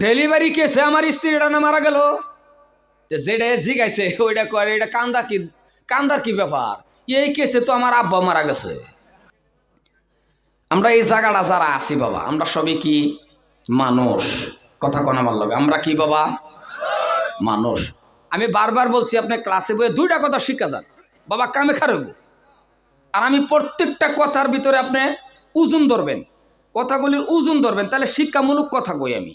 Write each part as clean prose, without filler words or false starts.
Delivery কেসে আমার স্ত্রীটা না মারা গেল, যেটা জিগাইছে ওইটা করে, এটা কান্দার কি ব্যাপার? এই কেসে তো আমার আব্বা মারা গেছে। আমরা এই জায়গাটা যারা আছি বাবা, আমরা সবই কি মানুষ। কথা কোন আমার লগে, আমরা কি বাবা? মানুষ। আমি বারবার বলছি, আপনি ক্লাসে বইয়ে দুইটা কথা শিখা যান বাবা, কামে খারাপ। আর আমি প্রত্যেকটা কথার ভিতরে আপনি ওজন ধরবেন, কথাগুলির ওজন ধরবেন, তাহলে শিক্ষামূলক কথা কই আমি।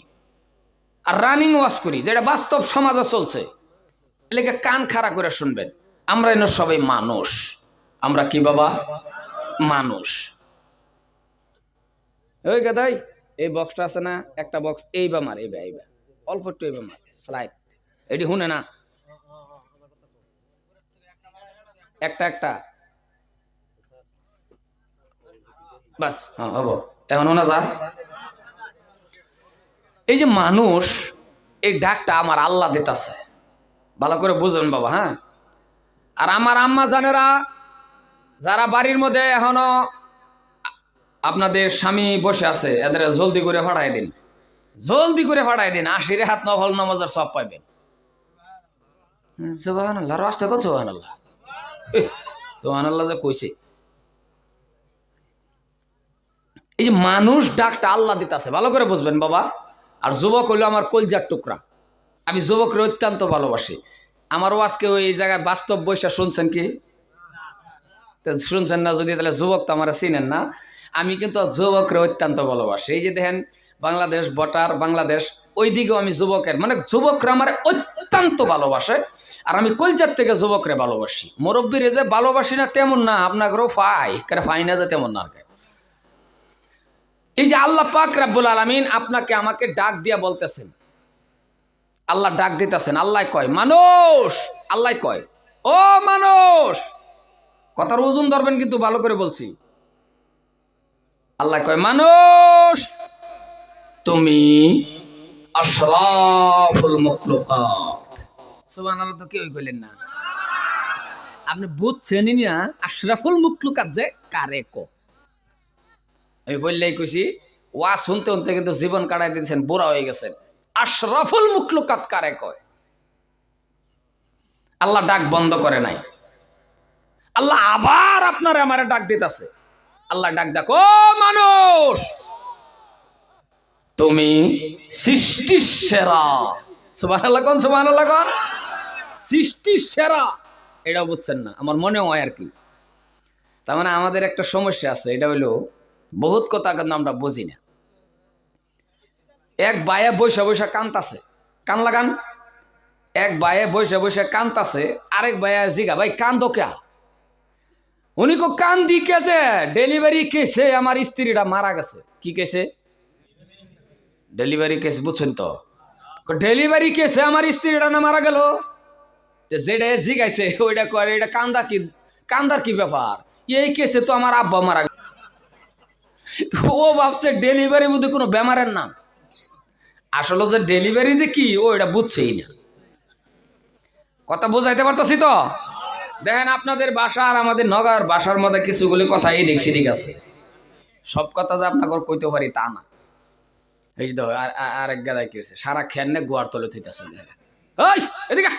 আর রানিং ওয়াজ করি, যেটা বাস্তব সমাজে চলছে, এলাকা কান খাড়া করে শুনবেন। আমরা এনে সবাই মানুষ। আমরা কি বাবা? মানুষ। ওই গাদাই, এই বক্সটা আছে না, একটা বক্স এইবা মার, এইবা অল্প একটু এইবা মার স্লাইড, এটি শুনে না, একটা বাস, হ্যাঁ হবো এখন না যা। এই যে মানুষ, এই ডাকটা আমার আল্লাহ দিতেছে, ভালো করে বুঝুন বাবা। হ্যাঁ, আর আমার আম্মা জানেরা যারা বাড়ির মধ্যে এখনো আপনাদের স্বামী বসে আছে, এদের জলদি করে ফাটাই দিন, জলদি করে ফাটাই দিন, আশিরে হাত নফল নামাজের সব পাইবেন। সুবহানাল্লাহ, রাস্তা কোন সুবহানাল্লাহ, সুবহানাল্লাহ যে কইছে। এই যে মানুষ ডাকটা আল্লাহ দিতেছে, ভালো করে বুঝবেন বাবা। আর যুবক হইলো আমার কলজার টুকরা, আমি যুবকরে অত্যন্ত ভালোবাসি। আমারও আজকে ওই জায়গায় বাস্তব বৈশা শুনছেন কি? শুনছেন না যদি, তাহলে যুবক তো আমার চিনেন না। আমি কিন্তু যুবকরে অত্যন্ত ভালোবাসি। এই যে দেখেন বাংলাদেশ বর্ডার, বাংলাদেশ ওই দিকেও আমি যুবকের, মানে যুবকরা আমার অত্যন্ত ভালোবাসে। আর আমি কলজার থেকে যুবকরে ভালোবাসি। মুরব্বীরে যে ভালোবাসি না তেমন না, আপনাকেও ফাই না যে তেমন না। এই যে আল্লাহ পাক রাব্বুল আলামিন আপনাকে আমাকে ডাক দিয়া বলতেছেন, আল্লাহ ডাক দিতেছেন, আল্লাহ কয় মানুষ, আল্লাহ কয় ও মানুষ। কথার ওজন ধরবেন কিন্তু, ভালো করে বলছি। আল্লাহ কয় মানুষ, তুমি আশরাফুল মাখলুকাত। সুবহানাল্লাহ, তো কেউই কইলেন না। আপনি বুঝছেনই না আশরাফুল মাখলুকাত যে কারে কো। আমি বললেই কইছি, ওয়া শুনতে শুনতে কিন্তু জীবন কাটাই দিয়েছেন, বুড়া হয়ে গেছেন। আশরাফুল মাখলুকাত কারে কয়? আল্লাহ ডাক বন্ধ করে নাই। আল্লাহ আবার আপনার আমারে ডাক দিতেছে। আল্লাহ ডাক দেখো মানুষ, তুমি সৃষ্টির সেরা। সুবহানাল্লাহ কোন, সুবহানাল্লাহ কোন। সৃষ্টির সেরা, এটাও বুঝছেন না, আমার মনে হয় আর কি। তার মানে আমাদের একটা সমস্যা আছে, এটা হইলো বহুত কথা কিন্তু আমরা বুঝি না। এক বায়ে বৈশা বৈশা কান্তাছে, কান লাগান। এক বায়ে বৈশা বৈশা কান্তাছে, আরেক বায়ে জিগা ভাই কান্দো কে? উনি কো কান দি কেছে, ডেলিভারি কেসে আমার স্ত্রীটা মারা গেছে। কি কেসে? ডেলিভারি কেস, বুঝছেন তো? ডেলিভারি কেসে আমার স্ত্রীটা না মারা গেল, যেটা জিগাইছে ওইটা করে, এটা কান্দার কি ব্যাপার? এই কেসে তো আমার আব্বা মারা গেল। ও ভাবছে ডেলিভারির মধ্যে কোনো বেমারের নাম। আসলে যে ডেলিভারি যে কি, ও এটা বুঝছেই না। কথা বোঝাইতে পারতাছি তো? দেখেন আপনাদের বাসা আর আমাদের নগর বাসার মধ্যে কিছুগুলি কথা এই দিক সেদিক আছে। সব কথা যে আপনাকে কইতে পারি তা না। এই যে আরেক গাদায় কি হয়েছে, সারা খেয়ানে গোয়ার তলে থইতেছে। ওই এদিকে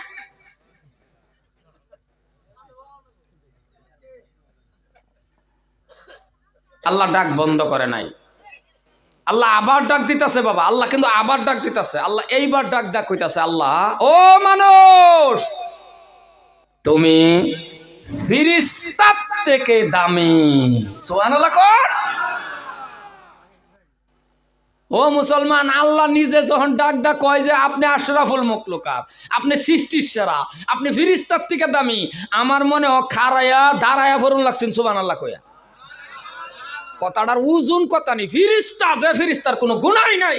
আল্লাহ ডাক বন্ধ করে নাই। আল্লাহ আবার ডাক দিতেছে বাবা, আল্লাহ কিন্তু আবার ডাক দিতেছে। আল্লাহ এইবার ডাক কইতাছে, আল্লাহ ও মানুষ, তুমি ফিরিস্তার থেকে দামি। সুবহানাল্লাহ কোন। ও মুসলমান, আল্লাহ নিজে যখন ডাক কয় যে আপনি আশরাফুল মাখলুকাত, আপনি সৃষ্টির সেরা, আপনি ফিরিস্তার থেকে দামি, আমার মনে খাড়াইয়া দাঁড়াইয়া পড়ুন লাগছেন সুবহানাল্লাহ কইয়া। কথাটার ওজন কথা নেই। ফিরিস্তা যে ফিরিস্তার কোনো গুনাই নাই,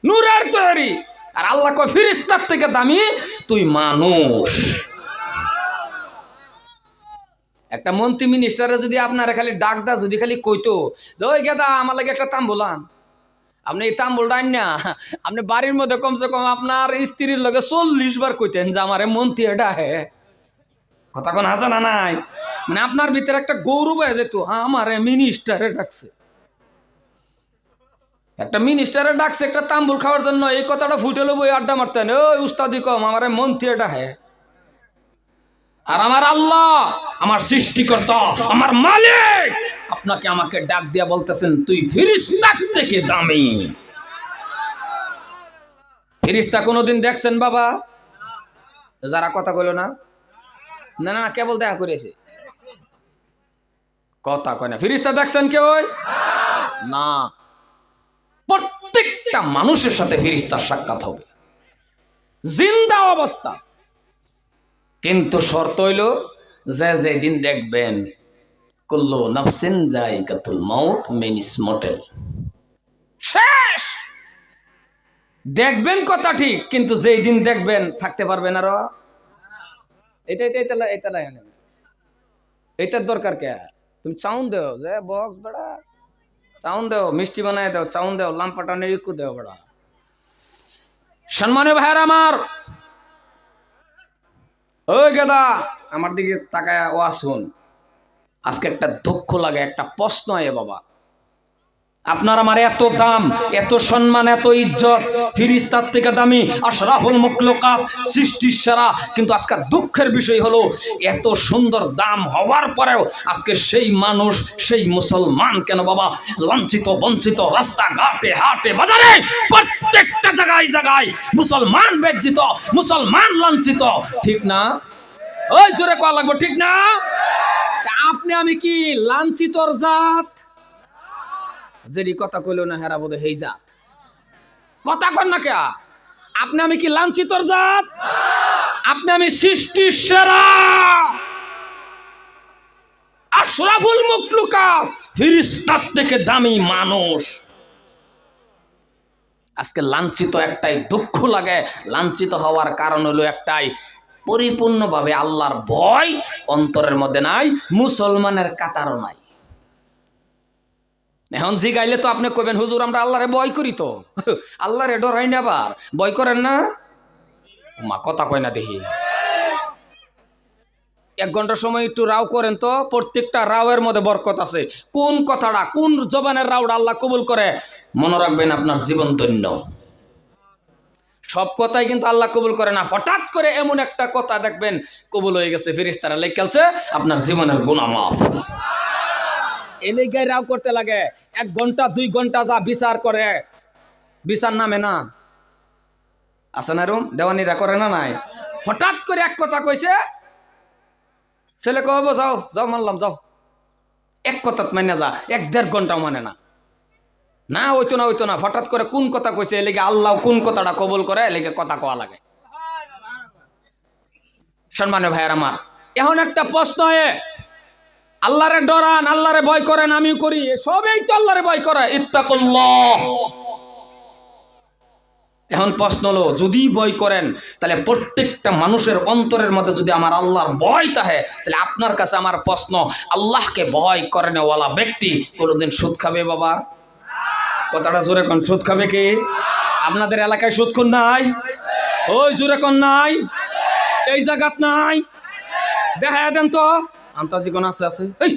নূরের তৈরি। আর আল্লাহ কয় ফিরিস্তার থেকে দামি তুই মানুষ। একটা মন্ত্রী মিনিস্টারে যদি আপনারা খালি ডাকদা যদি খালি কইতো যে ওই গেদা আমার লাগে একটা তাম্বুল আন, আপনি এই তাম্বুলটা আন না, আপনি বাড়ির মধ্যে কমসে কম আপনার স্ত্রীর লগে 40 বার কইতেন যে আমারে মন্ত্রী এটা হে। কথা কোন হাসা না নাই, মানে আপনার ভিতরে একটা গৌরব হয়ে যেত, আমারে মিনিস্টারে ডাকছে। একটা মিনিস্টারে ডাকছে একটা তাম্বুল খাওয়ার জন্য, এই কথাটা ফুটে লোবো আড্ডা মারতেন, ওই উস্তাদি কম আমার মন্ত্রী এটা হ্যাঁ। আর আমার আল্লাহ, আমার সৃষ্টিকর্তা, আমার মালিক আপনাকে আমাকে ডাক দিয়া বলতেছেন তুই ফেরেশতার থেকে দামি। ফেরেশতা কোনোদিন দেখছেন বাবা? যারা কথা কইলো না, না না কেবল দেখা করেছে, কথা কয় না। ফেরেশতা দেখছেন কেউ? না। প্রত্যেকটা মানুষের সাথে ফেরেশতার সাক্ষাৎ হবে জিন্দা অবস্থা, কিন্তু শর্ত হইল যে যেদিন দেখবেন কুল্লু নাফসিন যায়িকাতুল মাউত মেনিস মর্টাল, শেষ। দেখবেন কথা ঠিক, কিন্তু যেই দিন দেখবেন থাকতে পারবেন আরো। এইটার দরকার কে? তুমি চাউন দেও যে বক্স বেড়া, চাউন দেও, মিষ্টি বানায় দাও, চাউন দেও, লাম্পাটানে ইকু দেও বেড়া। সম্মানীয় ভাইয়ের আমার, ওই গেদা আমার দিকে তাকায় ও আসুন। আজকে একটা দুঃখ লাগে, একটা প্রশ্ন এ বাবা, আপনার আমার এত দাম, এত সম্মান, এত ইজ্জত, ফেরেশতার থেকে দামি, আশরাফুল মাখলুকাত, সৃষ্টির সেরা, কিন্তু আজকে দুঃখের বিষয় হলো এত সুন্দর দাম হওয়ার পরেও আজকে সেই মানুষ, সেই মুসলমান কেন বাবা লাঞ্ছিত বঞ্চিত, রাস্তাঘাটে হাটে বাজারে প্রত্যেকটা জায়গায় জায়গায় মুসলমান বেজ্জিত, মুসলমান লাঞ্ছিত, ঠিক না? ওই জোরে কয়া লাগবে, ঠিক না? আপনি আমি কি লাঞ্ছিতর জাত? যেটি কথা কইল না হেরা বোধ হেই জাত, কথা কন না কে? আপনি আমি কি লাঞ্ছিতর জাত? আপনি আমি সৃষ্টির সেরা, আশরাফুল মাখলুকাত, ফেরেশতার থেকে দামি মানুষ। আজকে লাঞ্ছিত একটাই, দুঃখ লাগে। লাঞ্ছিত হওয়ার কারণ হলো একটাই, পরিপূর্ণভাবে আল্লাহর ভয় অন্তরের মধ্যে নাই, মুসলমানের কাতারও নাই। এখন জিগাইলে তো আপনি কইবেন হুজুর আমরা আল্লাহরে ভয় করি, তো আল্লাহরে ডরাই না, আবার ভয় করেন না? মা কথা কয় না দেখি। 1 ঘন্টা সময় একটু রাও করেন তো, প্রত্যেকটা রাওয়ের মধ্যে বরকত আছে। কোন কথাটা, কোন জবানের রাওটা আল্লাহ কবুল করে, মনে রাখবেন আপনার জীবন ধন্য। সব কথাই কিন্তু আল্লাহ কবুল করে না। হঠাৎ করে এমন একটা কথা দেখবেন কবুল হয়ে গেছে, ফেরেশতারা লেখছে আপনার জীবনের গুনাহ মাফ। এলে গায়ে রাও করতে লাগে, 1 ঘন্টা 2 ঘন্টা যা বিচার করে, বিচার নামে না, আছে না রুম দেওয়ানিরা করে না? নাই। হঠাৎ করে এক কথা কইছে, ছেলে কব যাও যাও মানলাম যাও, এক কথা মানে যা, 1-1.5 ঘন্টাও মানে না, না ওইতো না ওইতো না। হঠাৎ করে কোন কথা কইছে, এলেগে আল্লাহ কোন কথাটা কবুল করে, এলেগে কথা কওয়া লাগে। সম্মানীয় ভাইয়ের আমার, এখন একটা প্রশ্ন, আল্লাহরে ডরান, আল্লাহরে ভয় করেন, আমিও করি, সবই তো আল্লাহরে ভয় করে, ইত্তাকুল্লাহ। এখন প্রশ্ন হলো, যদি ভয় করেন তাহলে প্রত্যেকটা মানুষের অন্তরের মধ্যে যদি আমার আল্লাহর ভয় থাকে, তাহলে আপনার কাছে আমার প্রশ্ন, আল্লাহকে ভয় করেন ওয়ালা ব্যক্তি কোনোদিন সুদ খাবে বাবা? কথাটা জোরে কোন, সুদ খাবে কি? আপনাদের এলাকায় সুদ কোন নাই? ওই জোরে কোন নাই? এই জায়গাত নাই? দেখা দেন তো আন্তাজি কোন আছে? আছে এই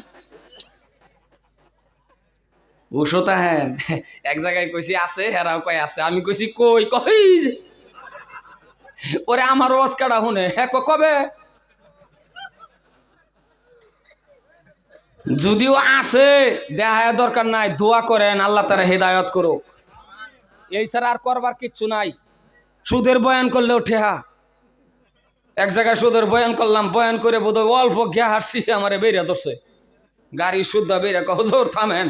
উষতা হ্যান এক জায়গায় কইছি আছে, হেরাও কয় আছে, আমি কইছি কই, কই ওরে আমার অস্কারটা শুনে, হ্যাঁ কবে? যদিও আছে, দেখা দরকার নাই, দোয়া করেন আল্লাহ তারা হেদায়ত করুক, এই ছাড়া আর করবার কিচ্ছু নাই। সুদের বয়ান করলেও ঠেহা, এক জায়গায় সুদের বয়ান করলাম, বয়ান করে বোধহয় অল্প গিয়া হারছি, আমারে বেরিয়া ধরছে গাড়ি শুদ্ধা বেরিয়া, হুজুর থামেন।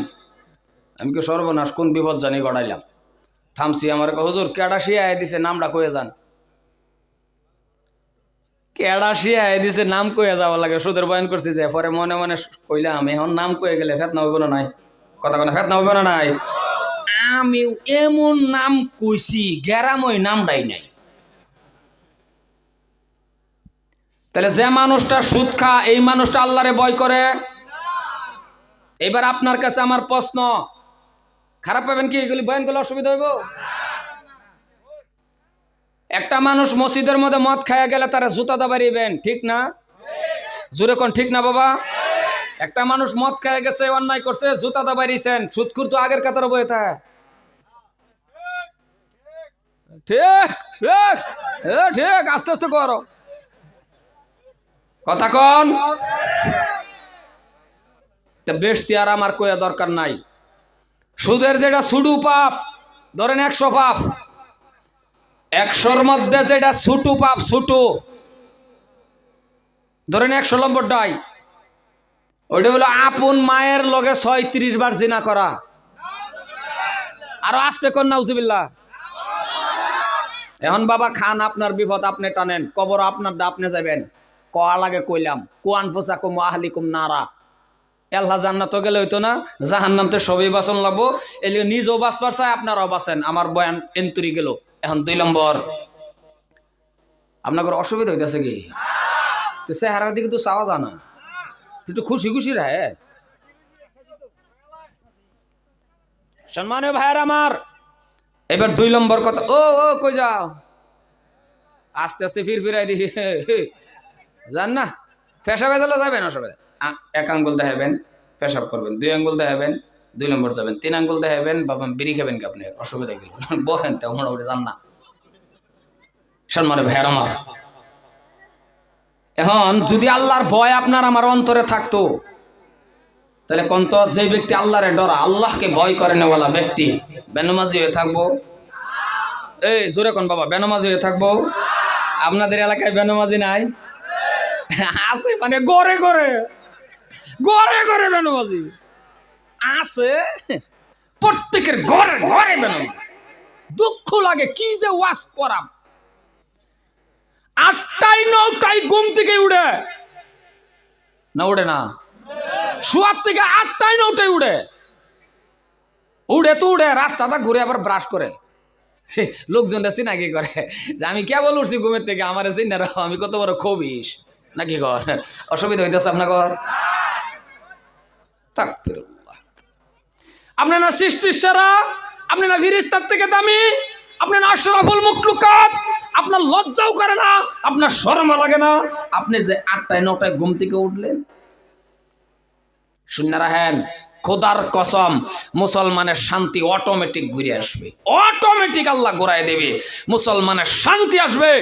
আমি কি সর্বনাশ, কোন বিপদ জানি গড়াইলাম, থামছি। আমার হুজুর কেডা শিয়াই দিছে, নামটা কয়ে যান। কেডা শিয়াই দিছে নাম কয়ে যাওয়া লাগে, সুদের বয়ান করছি যে, পরে মনে মনে কইলাম এখন নাম কয়ে গেলে ফেতনা হইব না? নাই কথা কথা, ফেতনা হইব না? নাই। আমি এমন নাম কইছি গ্যারাম ওই নামটাই নাই। তাহলে যে মানুষটা সুদ খা, এই মানুষটা আল্লাহরে ভয় করে? এবার আপনার কাছে আমার প্রশ্ন, খারাপ পাবেন কি এগুলি বয়ান করলে? অসুবিধা হইব? একটা মানুষ মসজিদের মধ্যে মদ খাইয়া গেলে তারা জুতা দাবাড়িবেন, ঠিক না? জোরে কোন ঠিক না বাবা? একটা মানুষ মদ খাইয়া গেছে, অন্যায় করছে, জুতা দাবাড়িয়েছেন, সুদখুর তো আগের কাতারে বয়ে থাকে, ঠিক ঠিক ঠিক, আস্তে আস্তে করো কথা কন। বেশি আর আমার কয়া দরকার নাই। সুদের যেটা ছুডু পাপ, ধরেন 100 পাপ, 100-র মধ্যে যেটা ছুটু পাপ, ছুটু ধরেন 100 নম্বরটাই, ওইটা হলো আপন মায়ের লগে 36 বার জিনা করা। আরো আসতে কর নাউজুবিল্লাহ। এখন বাবা খান, আপনার বিপদ আপনি টানেন, কবর আপনার দা আপনি যাবেন। কয়া লাগে কইলাম, কুয়ান ফুসাকুম আহলিকুম নারা, আল্লাহ জান্নাত গেলে হইতো না, জাহান্নাম তো সবই বাঁচন লাগবো। এলে নিজেও বাঁচবার চাই, আপনারাও বাঁচেন। আমার বয়ান এন্তুরি গেল। এখন 2 নম্বর, আপনার অসুবিধা হইতেছে কি? তো চেহারার দিকে তো চাওয়া জানা, একটু খুশি খুশি রে সম্মানীয় ভাইয়ের আমার। এবার 2 নম্বর কথা। ও ও কই যাও? আস্তে আস্তে ফিরাই দিই জান না, পেশা বেজালে যাবেন, অসুবিধা। 1 আঙ্গুল দেখাবেন, পেশাব করবেন, 2 আঙ্গুল দেখাবেন, 2 নম্বর যাবেন, 3 আঙ্গুল দেখাবেন, বাবা বিড়ি খাবেন কি আপনি? অসুবিধা গেল বহেন তো মোটামুটি জান না। সম্মানীয় ভাইয়ের আমার, এখন যদি আল্লাহর ভয় আপনার আমার অন্তরে থাকতো, তাহলে কোন তো যে ব্যক্তি আল্লাহরে ডরা, আল্লাহকে ভয় করে নেওয়ালা ব্যক্তি বেনমাজি হয়ে থাকবো? এই জোরে কোন বাবা, বেনমাজি হয়ে থাকবো? আপনাদের এলাকায় বেনমাজি নাই? আছে, মানে গড়ে গড়ে গড়ে গড়ে বেনমাজি আছে, প্রত্যেকের ঘরে ঘরে বেনমাজি। দুঃখ লাগে, কি যে ওয়াজ করাম। 8টায় 9টায় ঘুম থেকে উঠে না, উঠে না, শোয়ার থেকে 8টায় 9টায় উঠে তো উঠে রাস্তাটা ঘুরে আবার ব্রাশ করে। লোকজন চিনাকি করে যে আমি কেবল উঠছি ঘুমের থেকে, আমার চিন্তা রাখো আমি কত বড় খবিস নাকি ঘর। অসুবিধা হইতেছে আপনার ঘর? আপনি না সৃষ্টির সেরা, আপনি না ফেরেশতার থেকে দামি, আপনি না আশরাফুল মাখলুকাত, আপনার লজ্জাও করে না, আপনার শরম লাগে না? আপনি যে 8টায় 9টায় ঘুম থেকে উঠলেন, শুনে রাখেন, খোদার কসম, মুসলমানের শান্তি অটোমেটিক ঘুরে আসবে, অটোমেটিক আল্লাহ ঘুরাই দেবে। মুসলমানের শান্তি আসবে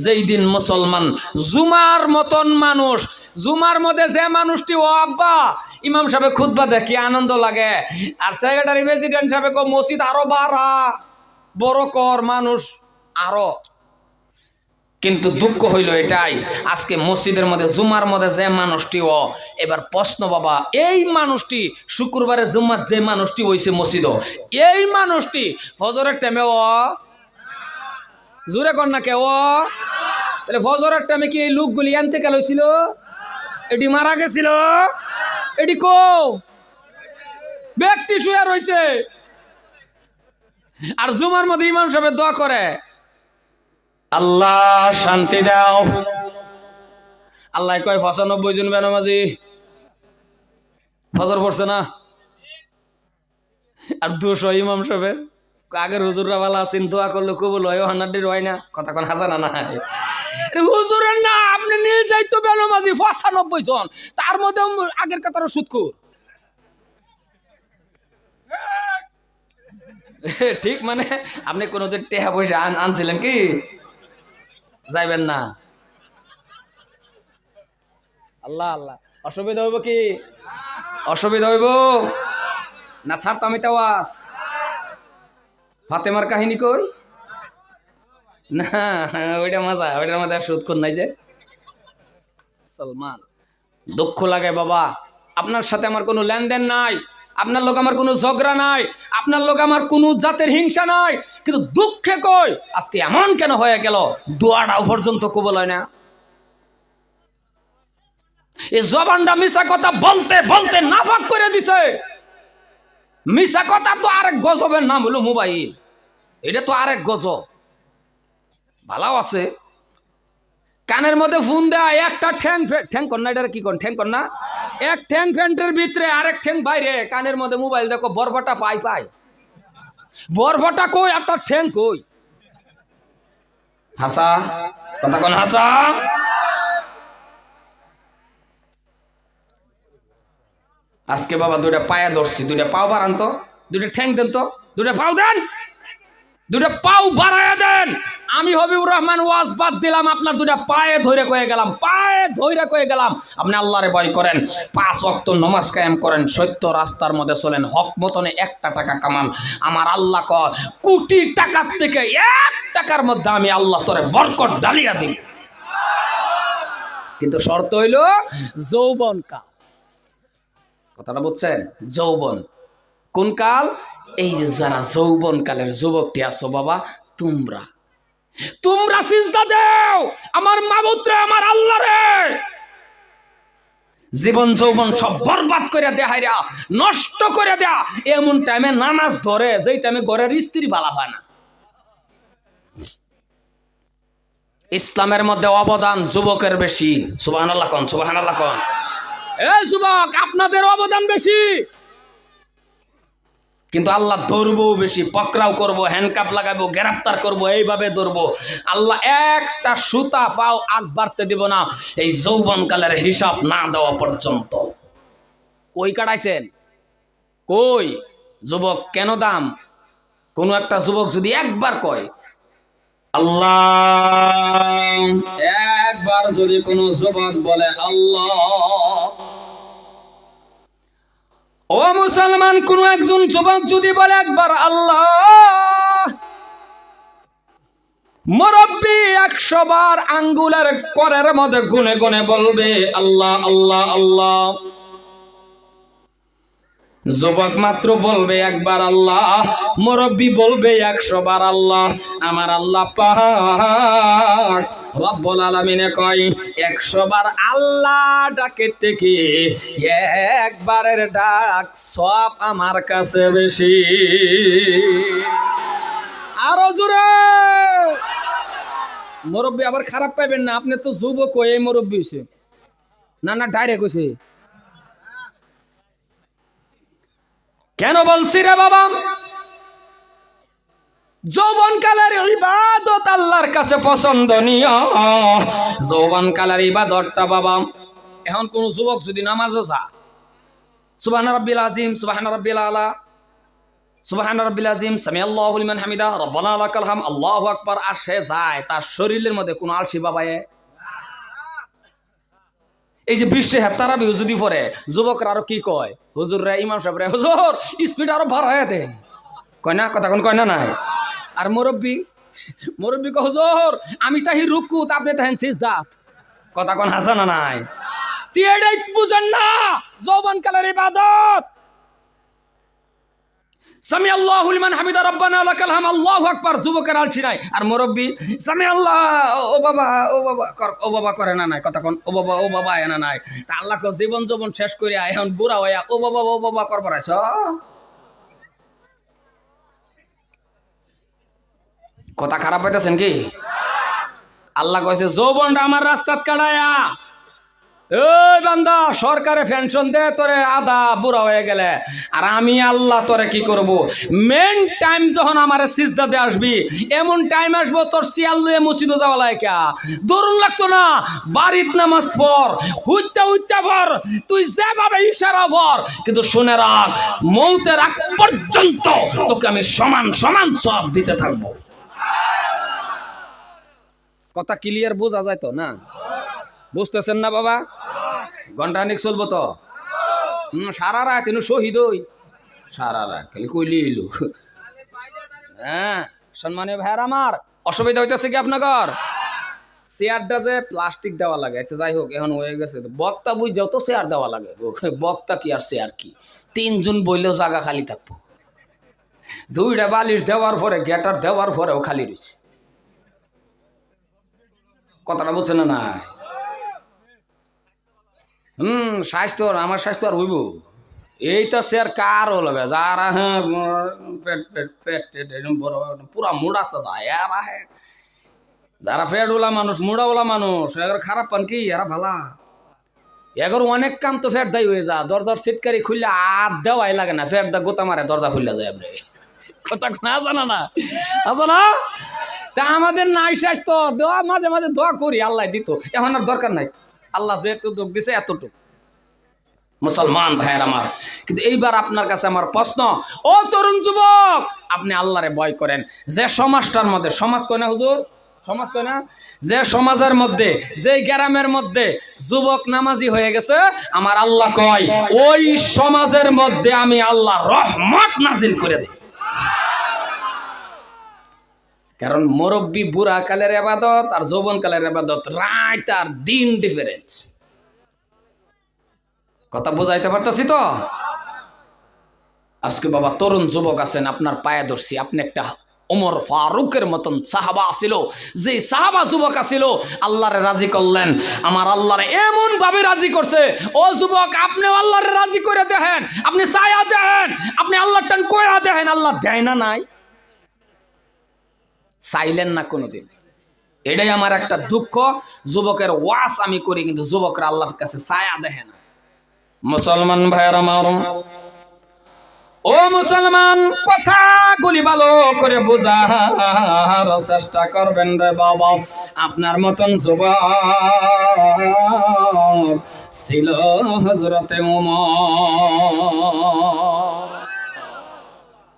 যেই দিন মুসলমান জুমার মতন মানুষ, জুমার মধ্যে যে মানুষটি, ও আব্বা ইমাম সাহেব খুতবা দেখি আনন্দ লাগে, আর সেক্রেটারি প্রেসিডেন্ট সাহেব কো মসজিদ আরো বাড়া, বড় কর মানুষ আরো। কিন্তু দুঃখ হইল এটাই, আজকে মসজিদের মধ্যে জুমার মধ্যে যে মানুষটি, ও এবার প্রশ্ন বাবা, এই মানুষটি শুক্রবারে জুম্মার যে মানুষটি হইছে মসজিদ, এই মানুষটি ফজরের টাইমে ও জোরে কর না কে ও? তাহলে ফজরের টাইমে কি এই লোকগুলি আনতে গেল ছিল? এটি মারা গেছিল? এটি কো ব্যক্তি শুয়ে রয়েছে, আর জুমার মধ্যে ইমাম সাহেব দোয়া করে, আল্লাহ শান্তি দাও। আল্লাহ কয় 95 জন বেনামাজি ফজর পড়ছে না, আর 200 ইমাম সাহেবের। আগের হুজুররা ভালো আছেন, দোয়া করলে কবুল হয়, 100 হয় না? কথা কোন হাজানা না হুজুরের না, আপনি নিয়ে যাইতো বেনামাজি 95 জন, তার মধ্যে আগের কাতারও সুদখোর। ঠিক, মানে আপনি কোনোদিন টেহা পয়সা আনছিলেন কি? যাইবেন না। আল্লাহ আল্লাহ, অসুবিধা হইব কি? অসুবিধা হইব না? স্যার তো আমি তো আওয়াজ ফাতেমার কাহিনী কই না, ওইটা মজা, ওইটার মধ্যে আর সুদখোর নাই যে সালমান। দুঃখ লাগে বাবা, আপনার সাথে আমার কোনো লেনদেন নাই, আপনার লোক আমার কোনো ঝগড়া নাই, আপনার লোক আমার কোনো জাতের হিংসা নাই, কিন্তু দুঃখে কই আজকে এমন কেন হয়ে গেল, দোয়াটাও পর্যন্ত কবুল হয় না। এই জবানটা মিশা কথা বলতে বলতে নাফাক করে দিছে। মিশা কথা তো আরেক গজবের নাম হলো মোবাইল, এটা তো আরেক গজব। ভালো আছে, কানের মধ্যে ফোন দেয়, একটা ঠ্যাং ঠ্যাং কর না, এটা কি কর ঠ্যাং কর না, এক ঠ্যাং ফ্যান্টের ভিতরে আরেক ঠ্যাং বাইরে, কানের মধ্যে মোবাইল দেখো, বরফটা পাই পাই, বরফটা কই আর তার ঠ্যাং কই? হাসা কথা কোন হাসা? আজকে বাবা 2টা পায়ে ধরছি, 2টা পাও বাড়ান তো, 2টা ঠ্যাং দেন তো, 2টা পাও দেন। দুটা পাও বাড়ায়া দেন। আমি হবিবুর রহমান ওয়াজ বাদ দিলাম, আপনার দুটা পায়ে ধরে কয়ে গেলাম, পায়ে ধরে কয়ে গেলাম, আপনি আল্লাহরে ভয় করেন, 5 ওয়াক্ত নামাজ কায়েম করেন, সত্য রাস্তার মধ্যে চলেন, হক মতনে 1টা টাকা কামান। আমার আল্লাহ কয় কোটি টাকার থেকে 1 টাকার মধ্যে আমি আল্লাহ তোরে বরকত ডালিয়া দিই। কিন্তু শর্ত হইল যৌবন কাল। কথাটা বুঝছেন? যৌবন কোন কাল? এই যে যারা যৌবন কালের যুবকটি আছো বাবা, তোমরা সিজদা দাও আমার মাবুদ রে, আমার আল্লাহ রে। জীবন যৌবন সব বরবাদ করে দেয়া, হাইরা নষ্ট করে দেয়া। এমন টাইমে নামাজ ধরে যেই টাইমে ঘরের স্ত্রী বালা হয় না। ইসলামের মধ্যে অবদান যুবকের বেশি। সুবহানাল্লাহ কোন, সুবহানাল্লাহ কোন। এই যুবক, আপনাদের অবদান বেশি, কিন্তু আল্লাহ ধরবো বেশি, পকড়াও করবো, হ্যান্ডকাপ লাগাবো, গ্রেফতার করবো, এইভাবে ধরবো। আল্লাহ একটা সুতা পাও আগ বাড়তে দিব না এই যৌবনকালের হিসাব না দেওয়া পর্যন্ত। কই কাটাইছেন? কই যুবক কেন দাম? কোন একটা যুবক যদি একবার কয় আল্লাহ, একবার যদি কোন যুবক বলে আল্লাহ, ও মুসলমান, কোন একজন যুবক যদি বলে একবার আল্লাহ, মুরব্বী 100 বার আঙ্গুলের করের মধ্যে গুনে গুনে বলবে আল্লাহ আল্লাহ আল্লাহ। যুবক মাত্র বলবে একবার আল্লাহ, মুরব্বী বলবে 100 বার আল্লাহ। আমার আল্লাহ পাক রব্বুল আলামিনে কয় 100 বার আল্লাহ ডাকে থেকে একবারের ডাক সব আমার কাছে বেশি। আরো জোরে। মুরব্বী আবার খারাপ পাইবেন না, আপনি তো যুবক হয়ে মুরব্বী হইছে না, না ডাইরেক্ট হইছে। কেন বলছি রে বাবা? যৌবনকালের ইবাদত আল্লাহর কাছে পছন্দনীয়। যৌবনকালের ইবাদতটা বাবা, এখন কোন যুবক যদি নামাজও যা, সুবহান রাব্বিল আযীম, সুবহান রাব্বিল আলা, সুবহান রাব্বিল আযীম, সামি আল্লাহু লিমান হামিদা, রব্বানা লাকাল হাম, আল্লাহু আকবার, আর সে যায়, তার শরীরের মধ্যে কোন আলসি বাবায়ে। এই যে বিশ্বে তারাবিও যদি পড়ে, যুবকরা আরো কি কয়, হুজুর রে, ইমাম সাহেব রে, হুজুর স্পিড আরো বাড়ায় দেন, কয় না? কথা কোন কয় না নাই? আর মুরব্বী কয় হুজুর আমি তাহি রুকুত, আপনি তাহেন সিজদাত। কথা কোন হাসা না নাই? তুই এটাই বুঝেন না যৌবন কালের ইবাদত। সামি আল্লাহু লিমান হামিদা, রব্বানা লাকাল হাম, আল্লাহু আকবার। যুবকের আলসি নাই, আর মুরব্বী সামি আল্লাহ, ও বাবা ও বাবা কর, ও বাবা করে না নাই? কথা কোন ও বাবা এনা নাই? তা আল্লাহ কো জীবন যৌবন শেষ করিয়া এখন বুড়া হইয়া ও বাবা করবার আইছ? কথা খারাপ হইতেছেন কি? আল্লাহ কইছে যৌবনটা আমার রাস্তাত কাটায়া, ওই বান্দা সরকারে পেনশন দে তোরে আধা বুড়া হয়ে গেলে, আর আমি আল্লাহ তোরে কি করব? মেন টাইম যখন আমার সিজদা দে আসবি, এমন টাইম আসবো তোর সিয়াল লয়ে মসজিদে যাওয়া লাগে, দরুন লাগতো না, বাড়িত নামাজ পড়, হুইতে পড়, তুই যেভাবে ইশারা পড়, কিন্তু শুনে রাখ মৌতের আগ পর্যন্ত তোকে আমি সমান সমান সব দিতে থাকবো। কথা ক্লিয়ার বোঝা যায় তো না? বুঝতেছেন না বাবা? ঘন্টাখানিক চলবো তো? সারা রাত এনে শহীদ হই, সারা রাত খালি কইলি এলো। হ্যাঁ সম্মানীয় ভাইয়ার আমার, অসুবিধা হইতেছে কি আপনার? চেয়ারটা যে প্লাস্টিক দেওয়া লাগে, আচ্ছা যাই হোক, এখন হয়ে গেছে বক্তা বুঝ যত চেয়ার দেওয়া লাগে, বক্তা কি আর চেয়ার কি, 3 জন বইলেও জায়গা খালি থাকবো। 2টা বালিশ দেওয়ার পরে, গেটার দেওয়ার পরেও খালি রয়েছে। কথাটা বলছে না না? স্বাস্থ্য, আমার স্বাস্থ্য আর হইব এইটা চেয়ার কারও লাগে যারা, হ্যাঁ পেট বড় পুরা মুড়া চাঁদা এরা, হ্যাঁ যারা ফেটওয়ালা মানুষ, মুড়াওয়ালা মানুষ, এবার খারাপ পান কি এরা ভালা, এগর অনেক কাম তো ফেট দায়ী হয়ে যা, দরজার সিটকারি খুললে আর দেওয়াই লাগে না, ফেট দা গোতা মারে দরজা খুললে যায়। আপনি কথা না জানা না, আচ্ছা না? তা আমাদের নাই স্বাস্থ্য, দোয়া মাঝে মাঝে দোয়া করি, আল্লাহ দিত, এখন আর দরকার নাই, আল্লাহ যেহেতু দুঃখ দিছে এতটুকু। মুসলমান ভাইয়ের আমার। কিন্তু এইবার আপনার কাছে আমার প্রশ্ন, ও তরুণ যুবক, আপনি আল্লাহরে ভয় করেন, যে সমাজটার মধ্যে, সমাজ কয় না হুজুর, সমাজ কয় না, যে সমাজের মধ্যে, যে গ্রামের মধ্যে যুবক নামাজি হয়ে গেছে, আমার আল্লাহ কয় ওই সমাজের মধ্যে আমি আল্লাহ রহমত নাজিল করে দিই। কারণ মুরব্বী বুড়া কালের ইবাদত আর যৌবন কালের ইবাদত, রাত আর দিন ডিফারেন্স। কথা বুঝাইতে পারতেছি তো? আজকে বাবা তরুণ যুবক আছেন, আপনার পায়ে ধরছি, আপনি একটা ওমর ফারুকের মতন সাহাবা আছিল, যে সাহাবা যুবক আছিল, আল্লাহরে রাজি করলেন। আমার আল্লাহরে এমন ভাবে রাজি করছে, ও যুবক আপনি আল্লাহরে রাজি করে দেখেন, আপনি ছায়া দেখেন, আপনি আল্লাহ টান কইরা দেখেন, আল্লাহ দেয় না নাই? চাইলেন না কোনোদিন। এটাই আমার একটা দুঃখ, যুবকের ওয়াস আমি করি কিন্তু যুবকরা আল্লাহর কাছে ছায়া দেখে না। মুসলমান ভাইয়ের আমার, ও মুসলমান, কথাগুলি ভালো করে বোঝার চেষ্টা করবেন রে বাবা। আপনার মতন যুবক ছিল হযরতে ওমর।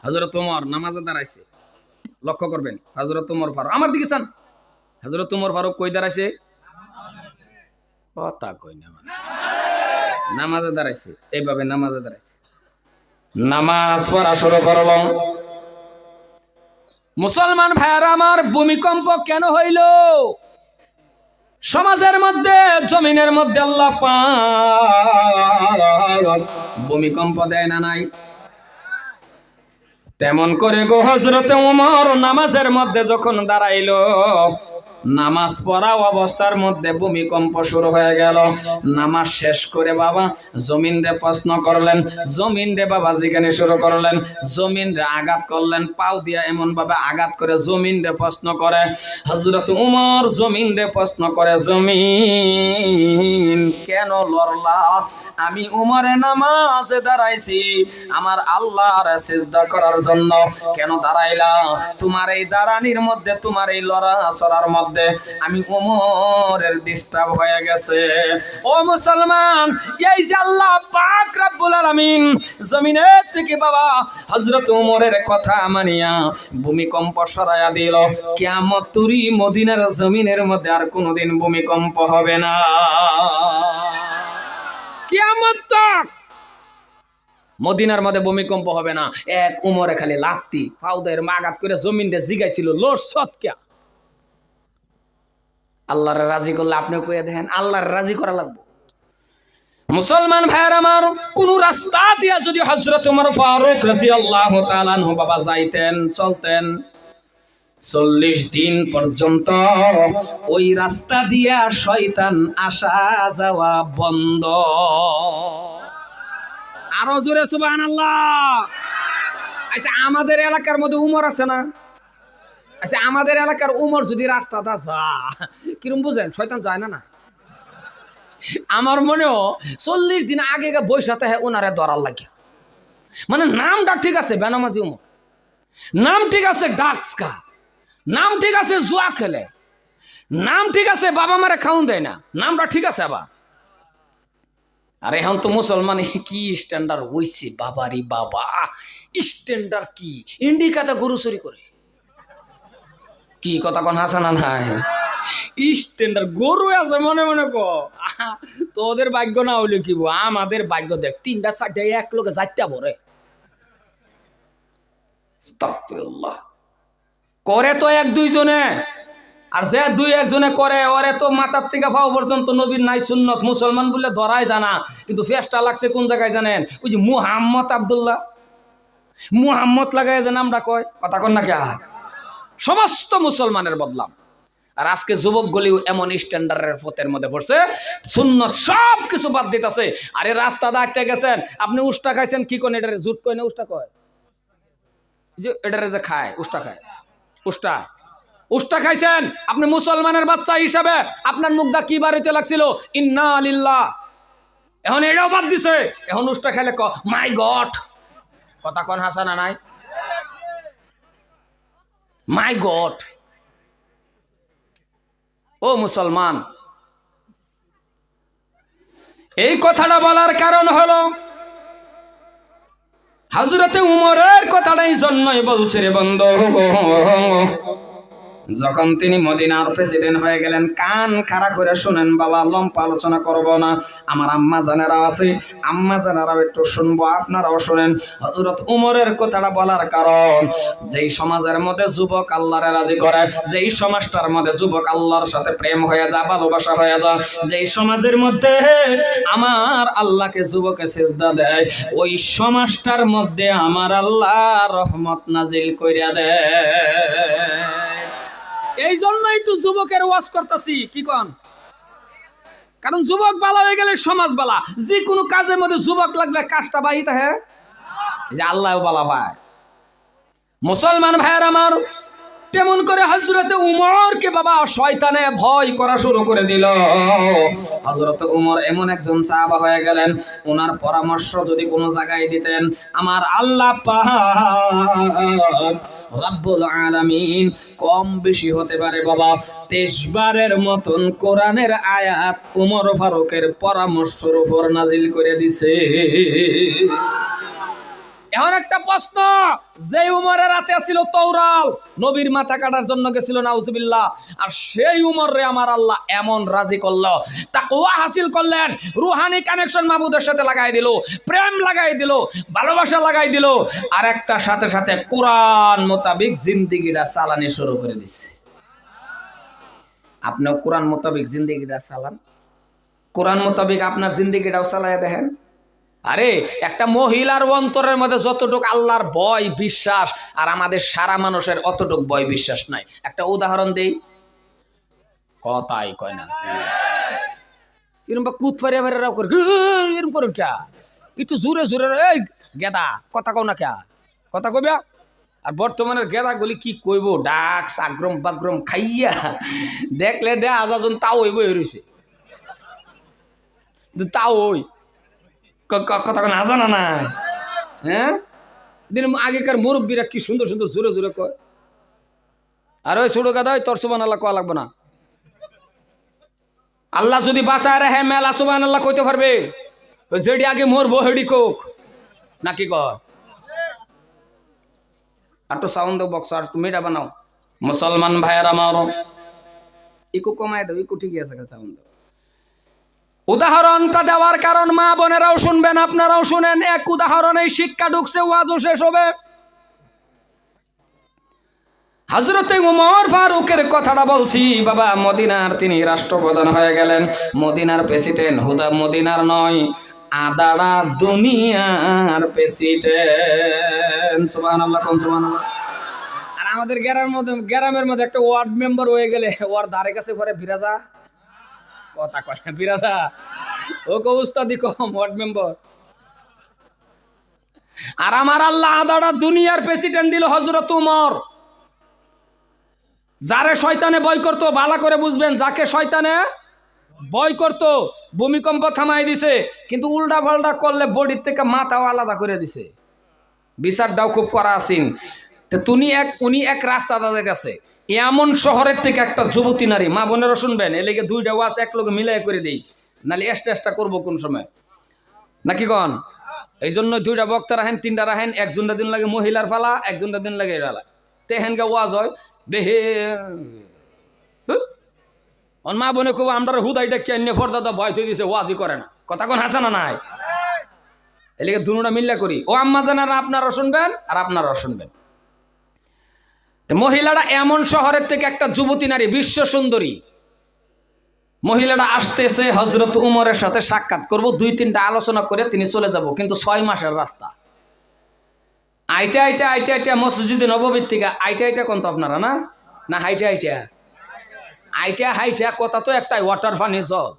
হযরত ওমর নামাজে দাঁড়াইছে, লক্ষ্য করবেন। হযরত ওমর ফারুক, আমার দিকে চান, হযরত ওমর ফারুক কই দাঁড়াইছে? কথা কই না, নামাজে দাঁড়াইছে, এইভাবে নামাজে দাঁড়াইছে। নামাজ পড়া শুরু করল। মুসলমান ভাইয়ারা আমার, ভূমিকম্প কেন হইল? সমাজের মধ্যে, জমিনের মধ্যে আল্লাহ পাক ভূমিকম্প দেয় না নাই? তেমন করে গো হযরতে ওমর নামাজের মধ্যে যখন দাঁড়াইল, নামাজ পড়া অবস্থার মধ্যে ভূমিকম্প শুরু হয়ে গেল। নামাজ শেষ করে বাবা জমিন রে প্রশ্ন করলেন, জমিন রে বাবা জিজ্ঞাসা শুরু করলেন, জমিন রে আঘাত করলেন, পাও দিয়া এমন ভাবে আঘাত করে জমিন রে প্রশ্ন করে। হযরত ওমর জমিন রে প্রশ্ন করে, জমিন কেন লড়লা? আমি ওমরে নামাজে দাঁড়াইছি আমার আল্লাহর সিজদা করার জন্য, কেন দাঁড়াইলা? তোমার এই দাঁড়ানির মধ্যে, তোমার এই লড়াচড়ার মধ্যে আমি ওমরের ডিস্টার্ব হয়ে গেছে। ও মুসলমান, এই যে আল্লাহ পাক রব্বুল আলামিন জমিনের থেকে বাবা হযরত ওমরের কথা মানিয়া ভূমিকম্প সরায়া দিল, কিয়ামত তুরি মদিনার জমিনের মধ্যে আর কোনোদিন ভূমিকম্প হবে না। কিয়ামত তক মদিনার মধ্যে ভূমিকম্প হবে না। এক উমরে খালি লাত্তি ফাউদের মাগাত করে জমিনটা জিগাইছিল, লোর সৎকা। আল্লাহর রাজি করলে আপনি কইয়া দেখেন, আল্লাহর রাজি করা লাগবে। মুসলমান ভাইয়ের আমার, কোন রাস্তা দিয়া যদি হযরত ওমর ফারুক রাদিয়াল্লাহু তাআলা আনহু বাবা যাইতেন, চলতেন, 40 দিন পর্যন্ত ওই রাস্তা দিয়া শয়তান আসা যাওয়া বন্ধ। আরো জোরে সুবহানাল্লাহ। আচ্ছা আমাদের এলাকার মধ্যে উমর আছে না? আচ্ছা আমাদের এলাকার উমর যদি রাস্তাটা যা, কিরম বুঝেন, শয়তান যায় না? না, আমার মনেও 40 দিন আগে বৈশাতে ওনারে ধরার লাগে। মানে নামটা ঠিক আছে বেনামাজি উমর, নাম ঠিক আছে ডাক্সকা, নাম ঠিক আছে জুয়া খেলে, নাম ঠিক আছে বাবা মারে খাউন দেয় না, নামটা ঠিক আছে আবার। আর এখন তো মুসলমান কি স্ট্যান্ডার্ড হইছে বাবারি বাবা, স্ট্যান্ডার্ড কি, ইন্ডিকাতে গরু চুরি করে, কি কথা কোন হাসা না নাই? স্ট্যান্ডার্ড গরু আছে মনে মনে তোদের ভাগ্য না হইলে কি, আমাদের ভাগ্য দেখ, 3টা 4টা এক লোকে 4টা ভরে। আস্তাগফিরুল্লাহ। করে তো 1-2 জনে, আর যে 2-1 জনে করে ওরে তো মাথার থেকে পাও পর্যন্ত নবীর নাই সুন্নত, মুসলমান বলে ধরাই জানা। কিন্তু ফেসটা লাগছে কোন জায়গায় জানেন? ওই যে মুহাম্মদ আব্দুল্লাহ, মুহাম্মদ লাগাই যে নামটা কয়, কথা কন না কে? সমস্ত মুসলমানের বদলাম। আর আজকে যুবকগুলিও এমন স্ট্যান্ডার্ডের পথের মধ্যে পড়ছে, সুন্নত সব কিছু বাদ দিতেছে। আরে রাস্তা দাঁড়াতে গেছেন, আপনি উষ্টা খাইছেন, কি কোন এটারে জুট কয় না উষ্টা কয়, যে এটারে যে খায় উষ্টা খায়, উষ্টা উষ্টা খাইছেন আপনি মুসলমানের বাচ্চা হিসাবে, আপনার মুখটা কি বাড়িতে লাগছিল, ইন্না লিল্লাহ। এখন এটাও বাদ দিছে, এখন উষ্টা খাইলে মাই গড, কথা কোন হাসানা নাই? মাই গড। ও মুসলমান, এই কথাটা বলার কারণ হলো হযরতে উমরের কথাটাই জন্যই বলছে রে বন্ধু, যখন তিনি মদিনার প্রেসিডেন্ট হয়ে গেলেন, কান খাড়া করে শুনেন বাবা, লম্বা আলোচনা করব না, আমার আম্মা জানেরা আছে, আম্মা জানেরাও একটু শুনবো, আপনারাও শুনেন। হযরত উমরের কথাটা বলার কারণ, যেই সমাজের মধ্যে যুবক আল্লাহরে রাজি করে, যেই সমাজটার মধ্যে যুবক আল্লাহর সাথে প্রেম হয়ে যায়, ভালোবাসা হয়ে যায়, যেই সমাজের মধ্যে আমার আল্লাহকে যুবকে সিজদা দেয়, ওই সমাজটার মধ্যে আমার আল্লাহ রহমত নাজিল কইরা দেয়। এই জন্য একটু যুবকের ওয়াজ করতেছি, কি কন? কারণ যুবক বালা হয়ে গেলে সমাজ বালা, যে কোনো কাজের মধ্যে যুবক লাগলে কাজটা বাহিত হ্যাঁ, যে আল্লাহ বালা ভাই। মুসলমান ভাইয়ের আমার, তেমন করে হযরতে উমরকে বাবা শয়তানে ভয় করা শুরু করে দিল। হযরতে উমর এমন একজন সাহাবা হয়ে গেলেন, ওনার পরামর্শ যদি কোনো জায়গায় দিতেন, আমার আল্লাহ পাক রব্বুল আলামিন কম বেশি হতে পারে বাবা 23 বারের মতন কোরআনের আয়াত উমর ফারুকের পরামর্শের উপর নাজিল করে দিছে। এখন একটা প্রশ্ন, যে উমরের হাতে ছিল তওরাত, নবীর মাথা কাটার জন্য গেছিল নাউজুবিল্লাহ, আর সেই উমররে আমার আল্লাহ এমন রাজি করলো, তাকওয়া হাসিল করলেন, রুহানি কানেকশন মাবুদের সাথে লাগাই দিল, প্রেম লাগাই দিল, ভালোবাসা লাগাই দিল, আর একটা সাথে সাথে কোরআন মোতাবেক জিন্দেগিটা চালানি শুরু করে দিচ্ছে। আপনিও কোরআন মোতাবেক জিন্দেগিটা চালান, কোরআন মোতাবেক আপনার জিন্দেগিটাও চালায় দেখেন। আরে একটা মহিলার অন্তরের মধ্যে যতটুকু আল্লাহর ভয় বিশ্বাস, আর আমাদের সারা মানুষের অতটুক ভয় বিশ্বাস নাই। একটা উদাহরণ দেই, কথাই কয় না, এরকম কুত ফারিয়া ফারিয়া করে এরকম করুন কে, একটু জোরে জোরে, এই গেদা কথা কও না কে, কথা কইবা। আর বর্তমানের গেদাগুলি কি কইব, ডাক সাগ্রম বাগ্রম খাইয়া দেখলে দে আজাজন তাও ওই বই রয়েছে, তাও ওই কথা না জানা নাই। হ্যাঁ, দিন আগেকার মুরব্বীরা কি সুন্দর সুন্দর জোরে জোরে কয়, আর ওই ছোট গাদা তোর সুবহানাল্লাহ কওয়া লাগবে না। আল্লাহ যদি বাঁচায় রাখে মেলা সুবহানাল্লাহ কইতে পারবে, ওই যেডি আগে মরবো হেডি কোক নাকি কয়। আর তো সাউন্ড বক্স আর তুমি এটা বানাও। মুসলমান ভাইয়ের আমার, ইকো কমায় দাও, ইকো ঠিকই আছে সাউন্ড। উদাহরণটা দেওয়ার কারণ মা বোনেরাও শুনবেন, আপনারাও শুনেন, এক উদাহরণেই শিক্ষা ঢুকছে, ওয়াজও শেষ হবে। হযরতে উমর ফারুকের কথাটা বলছি বাবা, মদিনার তিনি রাষ্ট্রপ্রধান হয়ে গেলেন, মদিনার প্রেসিডেন্ট, হুদা মদিনার নয়, আদারা দুনিয়ার প্রেসিডেন্ট। সুবহানাল্লাহ, কোন সুবহানাল্লাহ। আর আমাদের গ্রামের মধ্যে একটা ওয়ার্ড মেম্বার হয়ে গেলে ওর ধারে কাছে ঘরে বিরাজা কথা কয়, বিরাজা ও উস্তাদি কম ওয়ার্ড মেম্বার। আর আমার আল্লাহ আদারা দুনিয়ার প্রেসিডেন্ট দিল হযরত উমর। যারে শয়তানে ভয় করতো, ভালো করে বুঝবেন, যাকে শয়তানে ভয় করতো ভূমিকম্প থামাই দিছে, কিন্তু উল্টা পাল্টা করলে বডির থেকে মাথাও আলাদা করে দিছে, বিচারটাও খুব করা আছেন। তো উনি এক রাস্তা দাদা গেছে, এমন শহরের থেকে একটা যুবতী নারী, মা বোনেরও শুনবেন, এ লেগে দুইটা ওয়াজ এক লোকে মিলাই করে দিই, নাহলে এক্সট্রা করবো কোন সময় নাকি কন। এই জন্য দুইটা বক্তা রাখেন, তিনটা রাখেন, একজনটা দিন লাগে মহিলার ফালা, একজনটা দিন লাগে এরা তেহেনকে ওয়াজ হয় বেহে। মা বোনে খুব আমরা হুদাইটা কেন ফর্দা ভয় থই দিছে, ওয়াজই করে না, কথা কোন হাসা না নাই, এলিগে দুটা মিল্লা করি। ও আম্মা জানারা আপনারা শুনবেন আর আপনারাও শুনবেন। মহিলাটা এমন শহরের থেকে একটা যুবতী নারী, বিশ্ব সুন্দরী মহিলাটা আসতেছে হযরত উমরের সাথে সাক্ষাৎ করব, 2-3টা আলোচনা করে তিনি চলে যাব, কিন্তু 6 মাসের রাস্তা। আইটা মসজিদে নববীর থেকে আইটা কোন তো আপনারা না না হাইটা কথা তো একটাই, ওয়াটার পানি জল।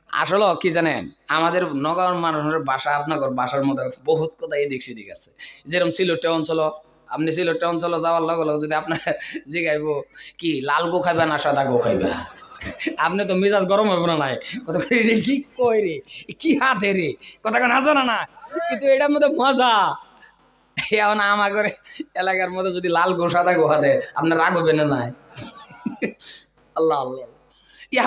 আসলে কি জানেন, আমাদের নগর মানুষের বাসা আপনার বাসার মধ্যে বহুত কথা এদিক সেদিক আছে। যেরকম সিলেট অঞ্চল, আপনি সিলেট অঞ্চলে যাওয়ার লগে লগে যদি আপনার জিগাইব কি লাল গো খাইবা না সাদা গো খাইবা, আপনি তো মেজাজ গরম হবে না, নাই কথা রে কি কই রে কি হাতে রে, কথা কেন হাসা না, কিন্তু এটার মধ্যে মজা। এখন আমাদের এলাকার মধ্যে যদি লাল গো সাদা গো হাতে আপনার রাগ হবে না নাই। আল্লাহ আল্লাহ।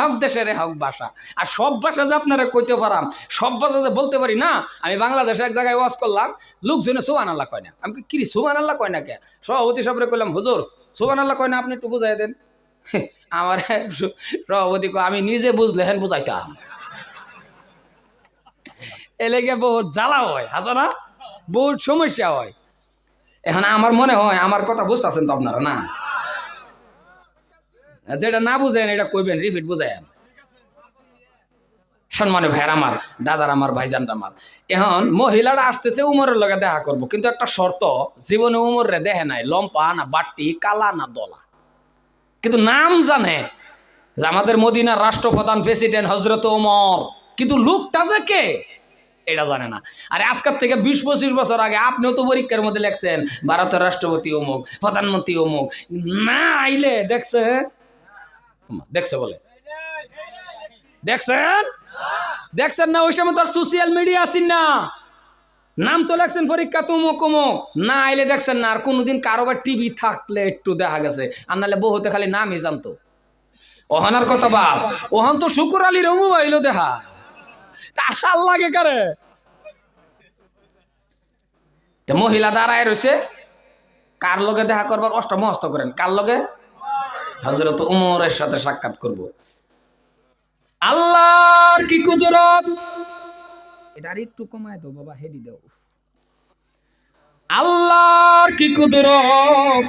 হক দেশের হক ভাষা। আর সব ভাষা যে আপনারা কইতে পারাম, সব ভাষা যে বলতে পারি না। আমি বাংলাদেশে এক জায়গায় ওয়াজ করলাম, লোকজনে সুবহানাল্লাহ কয় না। আমি কি সুবহানাল্লাহ কয় না কে? সভাপতি সাহেবরে কইলাম, হুজুর সুবহানাল্লাহ কয় না, আপনি একটু বুঝাই দেন। আমার সভাপতি কয়, আমি নিজে বুঝলে হেন বুঝাইতাম। এলেগে বহুত জ্বালা হয়, হাসা না, বহুত সমস্যা হয়। এখন আমার মনে হয় আমার কথা বুঝতেছেন তো আপনারা না? যেটা না বুঝেন এটা কইবেন, রিপিট বুঝাইন। সম্মানে ভাইয়ের আমার, দাদার আমার, ভাইজানরা আমার, এখন মহিলারা আসতেছে উমরের লগে দেখা করব, কিন্তু একটা শর্ত, জীবনে উমরে দেখে নাই, লম্পা না বাট্টি, কালা না দলা, কিন্তু নাম জানে যে আমাদের মদিনার রাষ্ট্রপ্রধান প্রেসিডেন্ট হজরত ওমর, কিন্তু লোকটা যে কে এটা জানে না। আরে আজকের থেকে 20-25 বছর আগে আপনিও তো পরীক্ষার মধ্যে লেখছেন ভারতের রাষ্ট্রপতি অমুক, প্রধানমন্ত্রী অমুক, না আইলে দেখছে, দেখছে বলে দেখছেন, দেখছেন না? ওই সময় তো সোশ্যাল মিডিয়া আছেন না, নাম তো লেখছেন পরীক্ষা তুমুক অমুক, না আইলে দেখছেন না। আর কোনোদিন কারোবার টিভি থাকলে একটু দেখা গেছে, আর নাহলে বহুতে খালি নামই জানতো। ওহানার কথা বাপ, ওহান তো শুকুর আলীর মোবাইল দেখা, তার লাগে কারে। মহিলা দাঁড়ায় রয়েছে, কার লগে দেখা করবার অষ্টম হস্ত করেন, কার লগে? হযরত উমরের সাথে সাক্ষাৎ করব। আল্লাহর কি কুদরত, এটা আর একটু কমায় দাও বাবা, হেডি দাও। আল্লাহর কি কুদরত,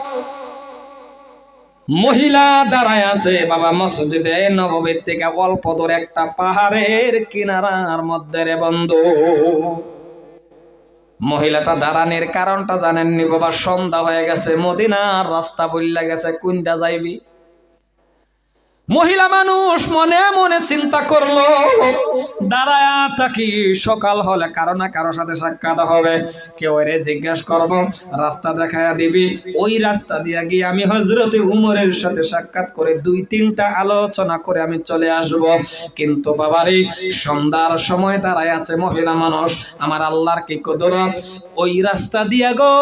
মহিলা দাঁড়ায় আছে বাবা মসজিদে নববীর থেকে অল্প দূর একটা পাহাড়ের কিনারার মধ্যে রে বন্ধু। মহিলাটা দাঁড়ানোর কারণটা জানেননি বাবা? সন্ধ্যা হয়ে গেছে, মদিনার রাস্তা বইলা গেছে, কুইন্দা যাইবি। মহিলা মানুষ মনে মনে চিন্তা করলো, দাঁড়ায়া থাকি, সকাল হলে কারো না কারো সাথে সাক্ষাৎ হবে, কেউ এরে জিজ্ঞাসা করবো, রাস্তা দেখায়া দিবি, ওই রাস্তা দিয়ে গিয়ে আমি হযরত উমরের সাথে সাক্ষাৎ করে 2-3টা আলোচনা করে আমি চলে আসব। কিন্তু বাবারে সন্ধ্যার সময় দাঁড়ায় আছে মহিলা মানুষ, আমার আল্লাহর কি কুদরত, ওই রাস্তা দিয়া গো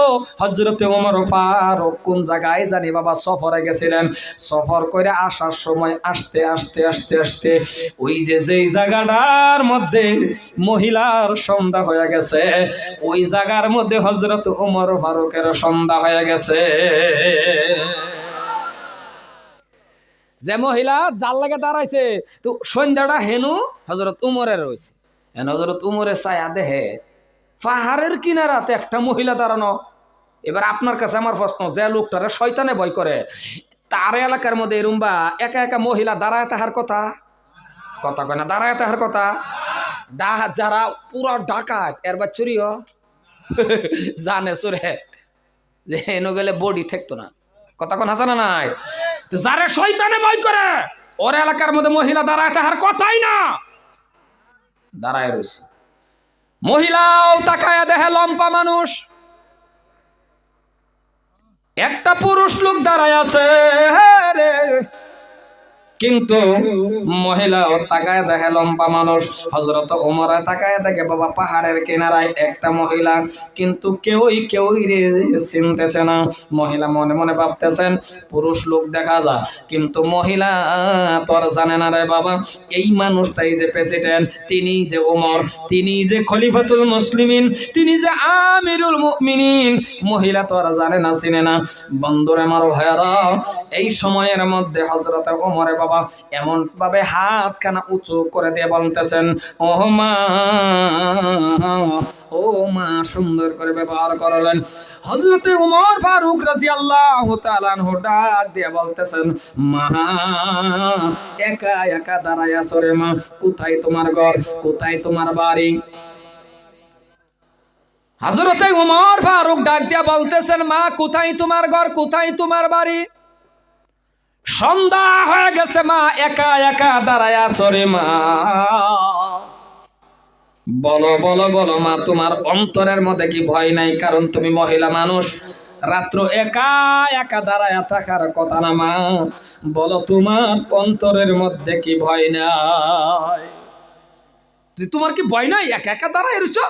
হযরত ওমর ফারুক কোন জায়গায় জানি বাবা সফরে গেছিলেন, সফর করে আসার সময় আস্তে আস্তে আস্তে আস্তে ওই যে যেই জায়গাটার মধ্যে মহিলার সন্ধ্যা হয়ে গেছে, ওই জায়গার মধ্যে হযরত ওমর ফারুকের সন্ধ্যা হয়ে গেছে। যে মহিলা জাল লাগে দাঁড়াইছে, তো সন্ধ্যাটা হেনু হযরত উমরের রয়েছে, হেন হযরত উমরের ছায়া দেহে পাহাড়ের কিনারাতে একটা মহিলা দাঁড়ানো। এবার আপনার কাছে আমার প্রশ্ন, যে লোকটারে শয়তানে ভয় করে, তার এলাকার মধ্যে এরম বা একা একা মহিলা দাঁড়ায় তাহার কথা, কথা কয় না, দাঁড়ায় তাহার কথা। যারা পুরো ডাকাত এর বা চুরিও জানে চোরে যে এনে গেলে বডি থাকতো না, কথা কোন হাসা না নাই? যারা শয়তানে ভয় করে ওর এলাকার মধ্যে মহিলা দাঁড়ায় তাহার কথাই না, দাঁড়ায় রয়েছে। মহিলাও তাকায়া দেখে লম্পা মানুষ, একটা পুরুষ লোক দাঁড়ায় আছে রে, কিন্তু মহিলা তাকায় দেখে লম্বা মানুষ। হযরত ওমর তাকায় দেখে বাবা পাহাড়ের কিনারায় একটা মহিলা, কিন্তু কেউই রে চিনতেছে না। মহিলা মনে মনে ভাবতেছেন পুরুষ লোক দেখা যায়, কিন্তু মহিলা তোর জানে না রে বাবা, এই মানুষটাই যে প্রেসিডেন্ট, তিনি যে ওমর, তিনি যে খলিফাতুল মুসলিমিন, তিনি যে আমিরুল মুমিনিন। মহিলা তোর জানে না, চিনে না। বন্ধুরে আমার ভাইরা, এই সময়ের মধ্যে হযরত ওমর বাবা এমন ভাবে হাত খানা উঁচু করে দিয়ে বলতেছেন, ও মা, সুন্দর করে ব্যবহার করলেন। হযরতে ওমর ফারুক রাদিয়াল্লাহু তাআলা আনহু ডাক দিয়ে বলতেছেন, মা, একা একা দাঁড়ায় আছো রে মা, কোথায় তোমার ঘর, কোথায় তোমার বাড়ি? হযরতে ওমর ফারুক ডাক দিয়ে বলতেছেন, মা, কোথায় তোমার ঘর, কোথায় তোমার বাড়ি? সন্ধ্যা হয়ে গেছে মা, একা একা দাঁড়ায় আছো রে মা, বলো বলো বলো মা, তোমার অন্তরের মধ্যে কি ভয় নাই? কারণ তুমি মহিলা মানুষ, রাত্র একা একা দাঁড়ায় থাকার কথা না মা, বলো তোমার অন্তরের মধ্যে কি ভয় নাই? তোমার কি ভয় নাই? একা একা দাঁড়ায় রইছো।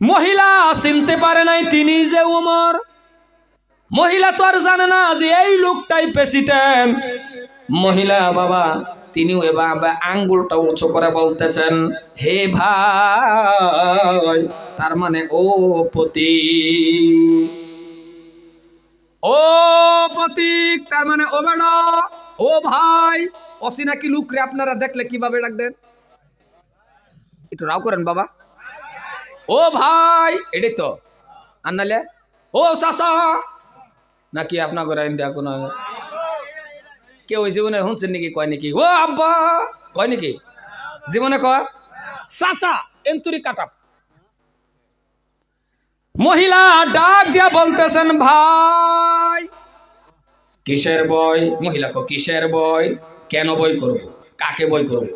মহিলা চিনতে পারে নাই তিনি যে ওমর। মহিলা তো আর জানে না যে এই লোকটাই প্রেসিডেন্ট। মহিলা বাবা তিনিও এবার আঙ্গুলটা উঁচু করে বলতেছেন, হে ভাই, তার মানে ও পতি, ও প্রতীক, তার মানে ও বেড়া, ও ভাই। অচিনাকি লুকরে আপনারা দেখলে কিভাবে ডাক দেন? একটু রাও করেন বাবা, ও ভাই, এটাই তো। আর নাহলে ও চাচা, নাকি আপনার ঘরে ইন্ডিয়া কোনো কেউ জীবনে শুনছেন নাকি? কয় নাকি ও আব্বা, কয় নাকি জীবনে? কয় চাচা এন্তরি কাটা। মহিলা ডাক দিয়া বলতেছেন, ভাই কিসের বই? মহিলা কো কিসের বই? কেন বই করব? কাকে বই করব?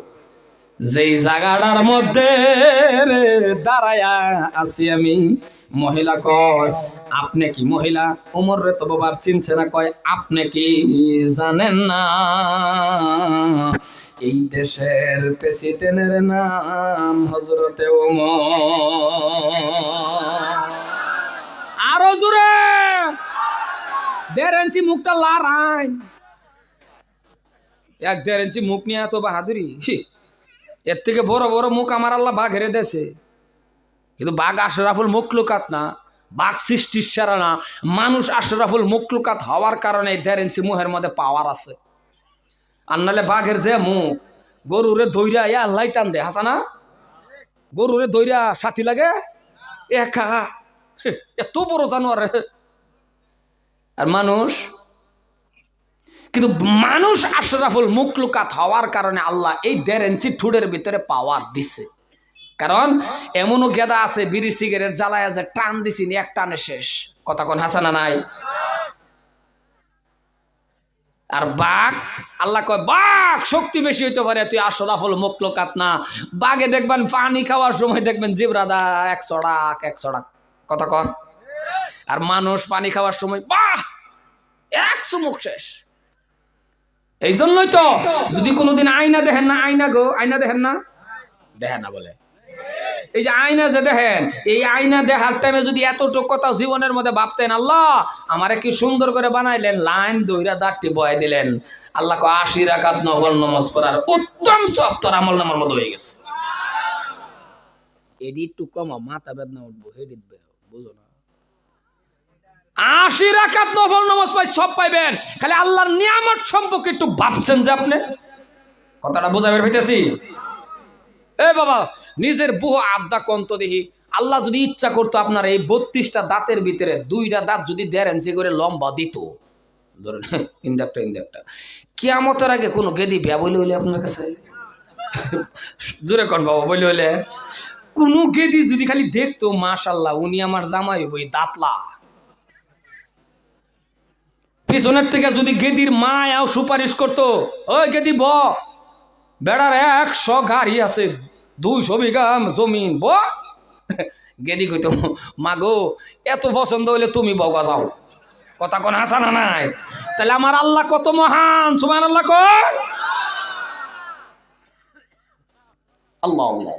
যেই জায়গাটার মধ্যে দাঁড়ায়া আছি আমি। মহিলা কয়, আপনি কি? মহিলা ওমর রে তো বাবার চিনছে না। কয়, আপনি কি জানেন না এই দেশের প্রেসিডেন্টের নাম হযরতে ওমর? আরো জোরে 1.5 ইঞ্চি মুখটা লারাই। 1.5 ইঞ্চি মুখ নিয়ে এত বাহাদুরি? এর থেকে বড় বড় মুখ আমার আল্লাহ বাঘ হেরে দেছে, কিন্তু বাঘ আশরাফুল মুখলুকাত না, বাঘ সৃষ্টির সেরা না। মানুষ আশরাফুল মুখলুকাত হওয়ার কারণে 1.5 ইঞ্চি মুখের মধ্যে পাওয়ার আছে। আর নাহলে বাঘের যে মুখ, গরুরে দইরা আল্লাহ টান দে, হাসা না? গরুরে দইরা সাথী লাগে একা, এত বড় জানোয়ার। আর মানুষ, কিন্তু মানুষ আশরাফুল মুখলুকাত হওয়ার কারণে আল্লাহ এই 1.5 ইঞ্চি ঠুটের ভিতরে পাওয়ার দিছে। কারণ এমনও গেদা আছে বিড়ি সিগারেট জ্বালায় যে টান দিছি এক টানে শেষ। কথা কোন হাসানা নাই? আর বাঘ, আল্লাহ কয় বাঘ শক্তি বেশি হইতে পারে, তুই আশরাফুল মুখলুকাত না। বাঘে দেখবেন পানি খাওয়ার সময় দেখবেন জিব্রাদা এক চড়াক এক চড়াক। কথা কর। আর মানুষ পানি খাওয়ার সময় বাহ এক চুমুক শেষ। এই জন্যই তো যদি কোনোদিন আয়না দেখেন না, আয়না গো, আয়না দেখেন না, দেখেন না বলে, এই যে আয়না যে দেখেন, এই আয়না দেখার টাইমে যদি এতটুকু কথা জীবনের মধ্যে ভাবতেন, আল্লাহ আমারে কি সুন্দর করে বানাইলেন, লাইন দইরা দাঁতটি বয়ে দিলেন, আল্লাহ 80 রাকাত নফল নামাজ পড়ার উত্তম সব তোর আমল নামার মতো হয়ে গেছে। এডি একটু কম মাথা বেদনা উঠবো, হেডিট বুঝো না? 80 রাকাত নফল নামাজ পাই সব পাইবেন, খালি আল্লাহর নিয়ামত সম্পর্কে একটু ভাবছেন যে আপনি। কথাটা বোঝাবের হইতেছি? এ বাবা নিজের বহু আড্ডা কন্ত দেখি, আল্লাহ যদি ইচ্ছা করতো আপনার এই 32টা দাঁতের ভিতরে 2টা দাঁত যদি 1.5 ইঞ্চি করে লম্বা দিত, ধরেন ইন্দাকটা কিয়ামতের আগে কোনো গেদি বিয়া বলে হইলে আপনার কাছে জোরে কন বাবা বলে হইলে, কোনো গেদি যদি খালি দেখতো মাশাআল্লাহ উনি আমার জামাই বই দাঁতলা, পিছনের থেকে যদি গেদির মায়াও সুপারিশ করতো, ওই গেদি ব বেড়ার 100 গাড়ি আছে, 200 বিঘা জমিন ব, গেদি কইতো মাগো এত পছন্দ হইলে তুমি বগা যাও। কথা কোন হাসানা নাই? তাহলে আমার আল্লাহ কত মহান, সুবহানাল্লাহ কর। আল্লাহ আল্লাহ।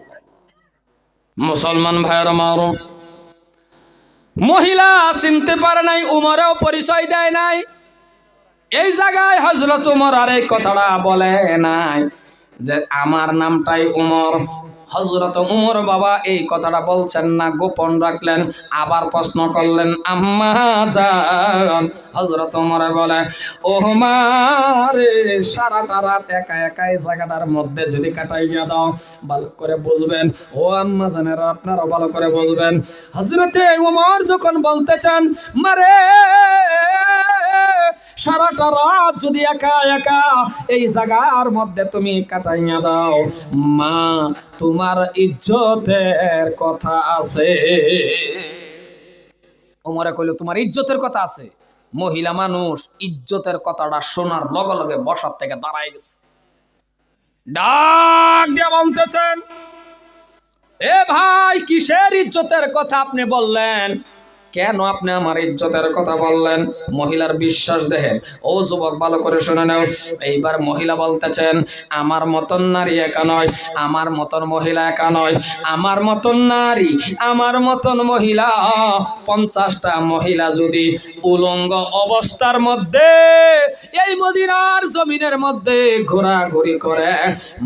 মুসলমান ভাইয়ের আমার, মহিলা চিনতে পারে নাই, উমরেও পরিচয় দেয় নাই। এই জায়গায় হযরত উমর আর এই কথাটা বলে নাই যে আমার নামটাই উমর। হযরত উমর বাবা এই কথাটা বলছেন না, গোপন রাখলেন। আবার প্রশ্ন করলেন, আম্মা জান। হযরত উমর বলে, ও মা রে, সারাটা রাত একা একা এই জায়গাটার মধ্যে যদি কাটাইয়া দাও, ভালো করে বলবেন। ও আম্মা জানেরা আপনারা ভালো করে বলবেন। হযরতে উমর যখন বলতেছেন, মারে সারাটা রাত যদি একা একা এই জায়গার মধ্যে তুমি কাটাইয়া দাও, মা তোমার ইজ্জতের কথা আছে। ওমরে কইল, তোমার ইজ্জতের কথা আছে? মহিলা মানুষ ইজ্জতের কথাটা শোনার লগে লগে বসার থেকে দাঁড়ায় গেছে, ডাক দিয়ে বলতেছেন, এ ভাই কিসের ইজ্জতের কথা আপনি বললেন? কেন আপনি আমার ইজ্জতের কথা বললেন? মহিলার বিশ্বাস দেখেন। ও যুবক ভালো করে শুনে নাও। এইবার মহিলা বলতেছেন, আমার মতন নারী একা নয়, আমার মতন মহিলা একা নয়, আমার মতন নারী, আমার মতন মহিলা 50টা মহিলা যদি উলঙ্গ অবস্থার মধ্যে এই মদিনার জমিনের মধ্যে ঘোরাঘুরি করে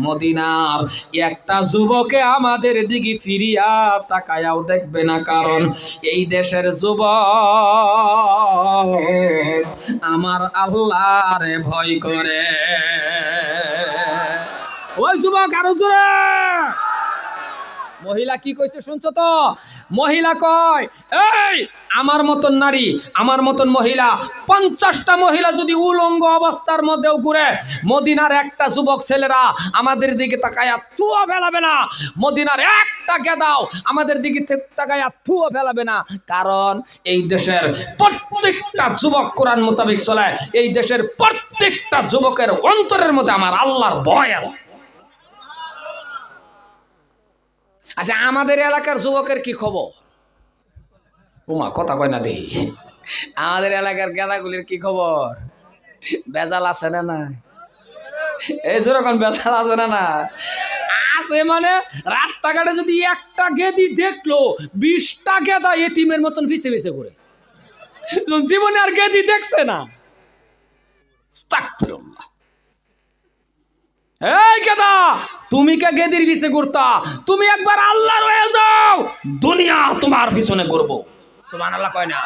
মদিনার একটা যুবকে আমাদের দিকে ফিরিয়া তাকায়াও দেখবে না, কারণ এই দেশের যুবক আমার আল্লাহরে ভয় করে। ওই যুবক আরো জোরে। মহিলা কি কইছে শুনছো তো? মহিলা কয়, এই আমার মতন নারী, আমার মতন মহিলা 50টা মহিলা যদি উলঙ্গ অবস্থার মধ্যেও ঘুরে, মদিনার একটা যুবক ছেলেরা আমাদের দিকে তাকায়া থুয়া ফেলাবে না, মদিনার একটা গেদাও আমাদের দিকে তাকায়া থুয়া ফেলাবে না, কারণ এই দেশের প্রত্যেকটা যুবক কোরআন মোতাবেক চলে, এই দেশের প্রত্যেকটা যুবকের অন্তরের মধ্যে আমার আল্লাহর ভয় আছে। আচ্ছা, আমাদের এলাকার যুবকের কি খবর? উমা কথা কয় না দেখি। আমাদের এলাকার গেদাগুলির কি খবর? বেজাল আছে না না? এই যেরকম বেজাল আছে না না? আছে মানে রাস্তাঘাটে যদি একটা গেদি দেখলো 20টা গেদা এতিমের মতন পিছে পিছে করে, জীবনে আর গেদি দেখছে না। আস্তাগফিরুল্লাহ। এই গেদা, তুমি কে গেদির পিছে ঘুরতা? তুমি একবার আল্লাহর হয়ে যাও, দুনিয়া তোমার পিছনে ঘুরবো। সুবহানাল্লাহ কয় না?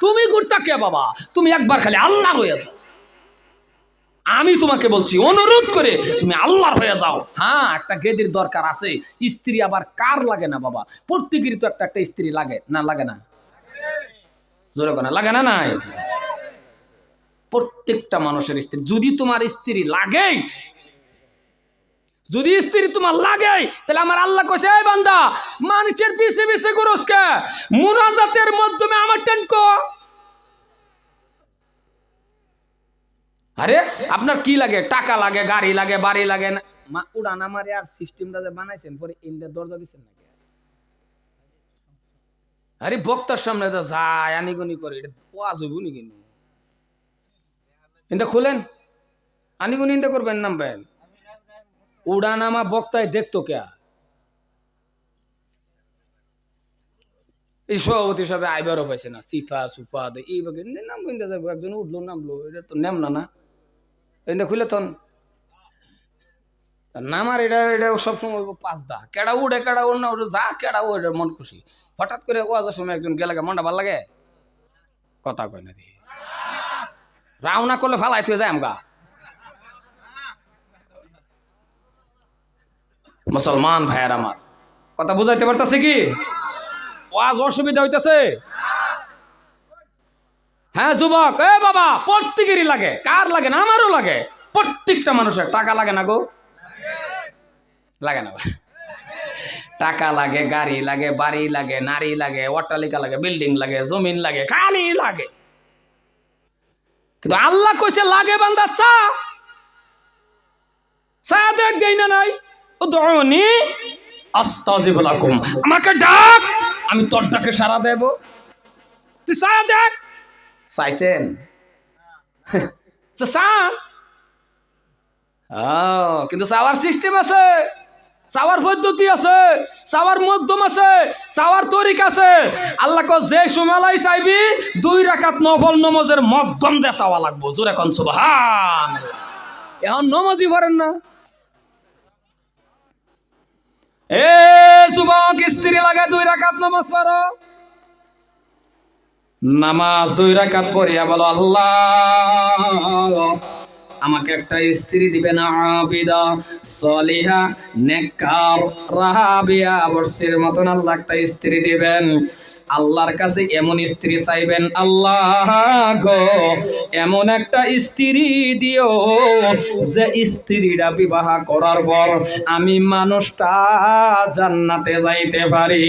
তুমি ঘুরতা কে বাবা? তুমি একবার খালি আল্লাহর হয়ে যাও। আমি তোমাকে বলছি, অনুরোধ করে তুমি আল্লাহর হয়ে যাও। হ্যাঁ, একটা গেদির দরকার আছে। স্ত্রী আবার কার লাগে না বাবা? প্রত্যেকেরই তো একটা একটা স্ত্রী লাগে না, লাগে না? জোরে কোনা লাগে না? নাই, প্রত্যেকটা মানুষের স্ত্রী। যদি তোমার স্ত্রী লাগে, যদি স্ত্রী তোমার লাগে, তাহলে আমার আল্লাহ কইছে, এই বান্দা মানুষের পিছে পিছে ঘুরোস কে? মুনাজাতের মাধ্যমে আমার টেন কো। আরে আপনার কি লাগে? টাকা লাগে, গাড়ি লাগে, বাড়ি লাগে না? উড়ান আমার আর সিস্টেমটা যে বানাইছেন পরে ইন্ডিয়ার দরজা দিচ্ছেন নাকি? আরে বক্তার সামনে তো যায় আনিগুনি করে, এটা ওয়াজ হইব নি? কিন্তু ইন্দা খুলেন, আনিগুনি ইন্দা করবেন, নামবেন। উড়ান আমার বক্তায় দেখতো কে? এই সভাপতি সবে আইবারও পাইছে না, সিফা সুফা এই বাগে নাম কিনতে যাবো, একজন উঠলো নামলো, এটা তো নেম না। না এটা খুলে তন নামার, এটা এটা সবসময় 5 দা কেডা উঠে, কেডা অন্য উঠে, যা কেডা ওটা মন খুশি। হঠাৎ করে ওয়াজের সময় একজন গেলে মনটা ভাল লাগে, কথা কয় না দি রাওনা করলে ফালাই তুই যায় আমগা। মুসলমান ভাইয়ার আমার কথা বুঝাইতে পারতেছে কি? ওয়াজ অসুবিধা হইতেছে? হ্যাঁ যুবক, এ বাবা, প্রত্যেকেরই লাগে। কার লাগে না? আমারও লাগে। প্রত্যেকটা মানুষের টাকা লাগে না গো? লাগে না? টাকা লাগে, গাড়ি লাগে, বাড়ি লাগে, নারী লাগে, অট্টালিকা লাগে, বিল্ডিং লাগে, জমিন লাগে, খালি লাগে। কিন্তু আল্লাহ কইছে লাগে বান্দা চা চা দেখ, দেই না নাই? উদউনি আস্তাজিব লাকুম, আমাকে ডাক, আমি তোর ডাকে সাড়া দেব। তুই চা দেখ। চাইছেন? কিন্তু চাওয়ার সিস্টেম আছে, চাওয়ার পদ্ধতি আছে, চাওয়ার মাধ্যম আছে, চাওয়ার তরিক আছে। আল্লাহ কো যে সময়লাই চাইবি 2 রাকাত নফল নামাজের মাধ্যম দিয়ে চাওয়া লাগবো। জোরে কোন সুবহানাল্লাহ। এখন নামাজই পড়েন না। এ যুবক, স্ত্রী লাগে 2 রাকাত নামাজ পড়ো। নামাজ 2 রাকাত পড়িয়া বলো, আল্লাহ আমাকে একটা স্ত্রী দিবেন, আবিদা সলিহা নেককার রাহাবিয়া বর্ষির মতন আল্লাহ একটা স্ত্রী দিবেন। আল্লাহর কাছে এমন স্ত্রী চাইবেন, আল্লাহ গো এমন একটা স্ত্রী দিও যে স্ত্রীটা বিবাহ করার পর আমি মানুষটা জান্নাতে যাইতে পারি।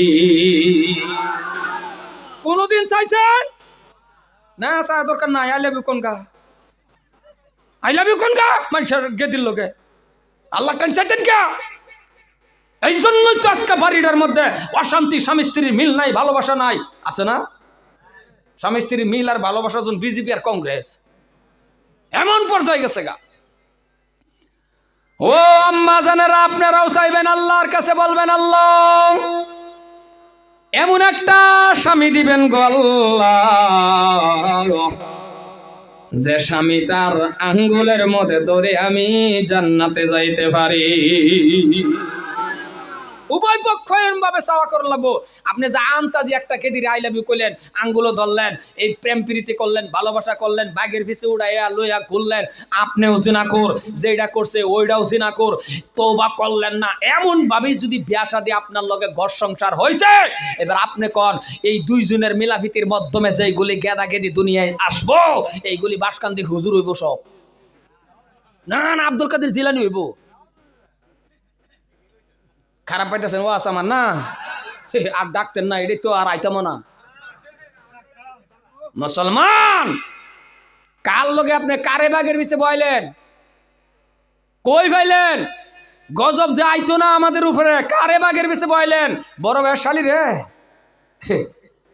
কোনদিন চাইছেন না? চা দরকার নাই। আই লাভ ইউ কোন গা? আই লাভ ইউ কোন গা? মানুষের গেদির লোকে আল্লাহ চাইতেন কে? এই জন্যই তো আজকে বাড়িটার মধ্যে অশান্তি, স্বামী স্ত্রীর মিল নাই, ভালোবাসা নাই। আছে না? স্বামী স্ত্রীর মিল আর ভালোবাসার জন্য বিজেপি আর কংগ্রেস এমন পর্যায়ে গেছে গা। ও আম্মা জানেরা, আপনারাও চাইবেন আল্লাহর কাছে, বলবেন আল্লাহ এমন একটা স্বামী দিবেন গো আল্লাহ যে স্বামীটার আঙ্গুলের মধ্যে ধরে আমি জান্নাতে যাইতে পারি। উভয় পক্ষ ভাবে চাওয়া করে লাগবো। আপনি যে আন্তাজি একটা কেদির আই লাভ ইউ করলেন, আঙ্গুলও ধরলেন, এই প্রেম প্রীতি করলেন, ভালোবাসা করলেন, বাঘের পিছে উড়াইয়া লইয়া ঘুরলেন, আপনিও জিনাখোর, যেটা করছে ওইটাও জিনাখোর, তওবা করলেন না। এমন ভাবেই যদি বিয়া শাদী আপনার লগে ঘর সংসার হয়েছে, এবার আপনি কোন এই দুইজনের মিলাফিতির মাধ্যমে যেইগুলি গেদা গেদি দুনিয়ায় আসবো, এইগুলি বাসকান্দি হুজুর হইব সব? না না, আব্দুল কাদের জিলানি হইব। খারাপ পাইতেছেন ও আছে আমার না, আর ডাকতেন না, এটাই তো আর আইতাম না। মুসলমান, কার লগে আপনি কারে বাগের পিছে বইলেন, কই ভাইলেন? গজব যে আইতো না আমাদের উপরে, কারে বাগের পিছে বইলেন? বড় ব্যবসালী রে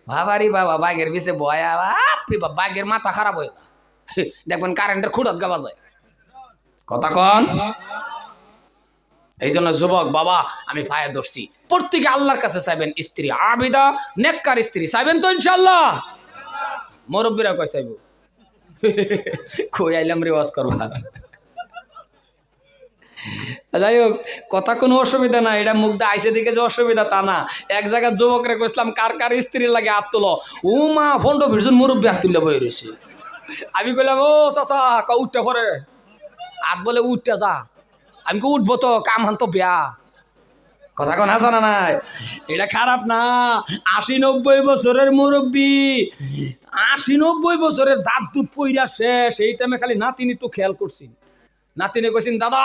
বাবারি বাবা, বাঘের পিছে বয়া বাপরে বাবা, বাঘের মাথা খারাপ হয়ে দেখবেন কারেন্টের খুঁড়ত গাবা যায়। কথা কন। এই জন্য যুবক বাবা, আমি পায়ে ধরছি, প্রত্যেকে আল্লাহর কাছে চাইবেন স্ত্রী আবিদা, নেককার স্ত্রী চাইবেন তো ইনশাল্লাহ। মুরব্বীরা কই চাইব? কই আইলাম রেওয়াজ করবা। যাই হোক, কথা কোনো অসুবিধা না, এটা মুগ্ধা আইসে দিকে যে অসুবিধা তা না। এক জায়গায় যুবকরা কইছিলাম কার কার স্ত্রী লাগে হাত তুলো, ও মা ফন্ড ভীষণ মুরব্বী হাত তুলে বই রয়েছে। আমি কইলাম ও চাচা, উঠতে পরে হাত বলে উঠতে যা। আমি কি উঠবো তো, কাম হান তো বিয়া। কথা কোন হাসা না নাই, এটা খারাপ না। ৮০-৯০ বছরের মুরব্বী, ৮০-৯০ বছরের দাঁত দুধ পইরা শেষ, এই টাইমে খালি নাতিন একটু খেয়াল করছি। নাতিনে কইছেন দাদা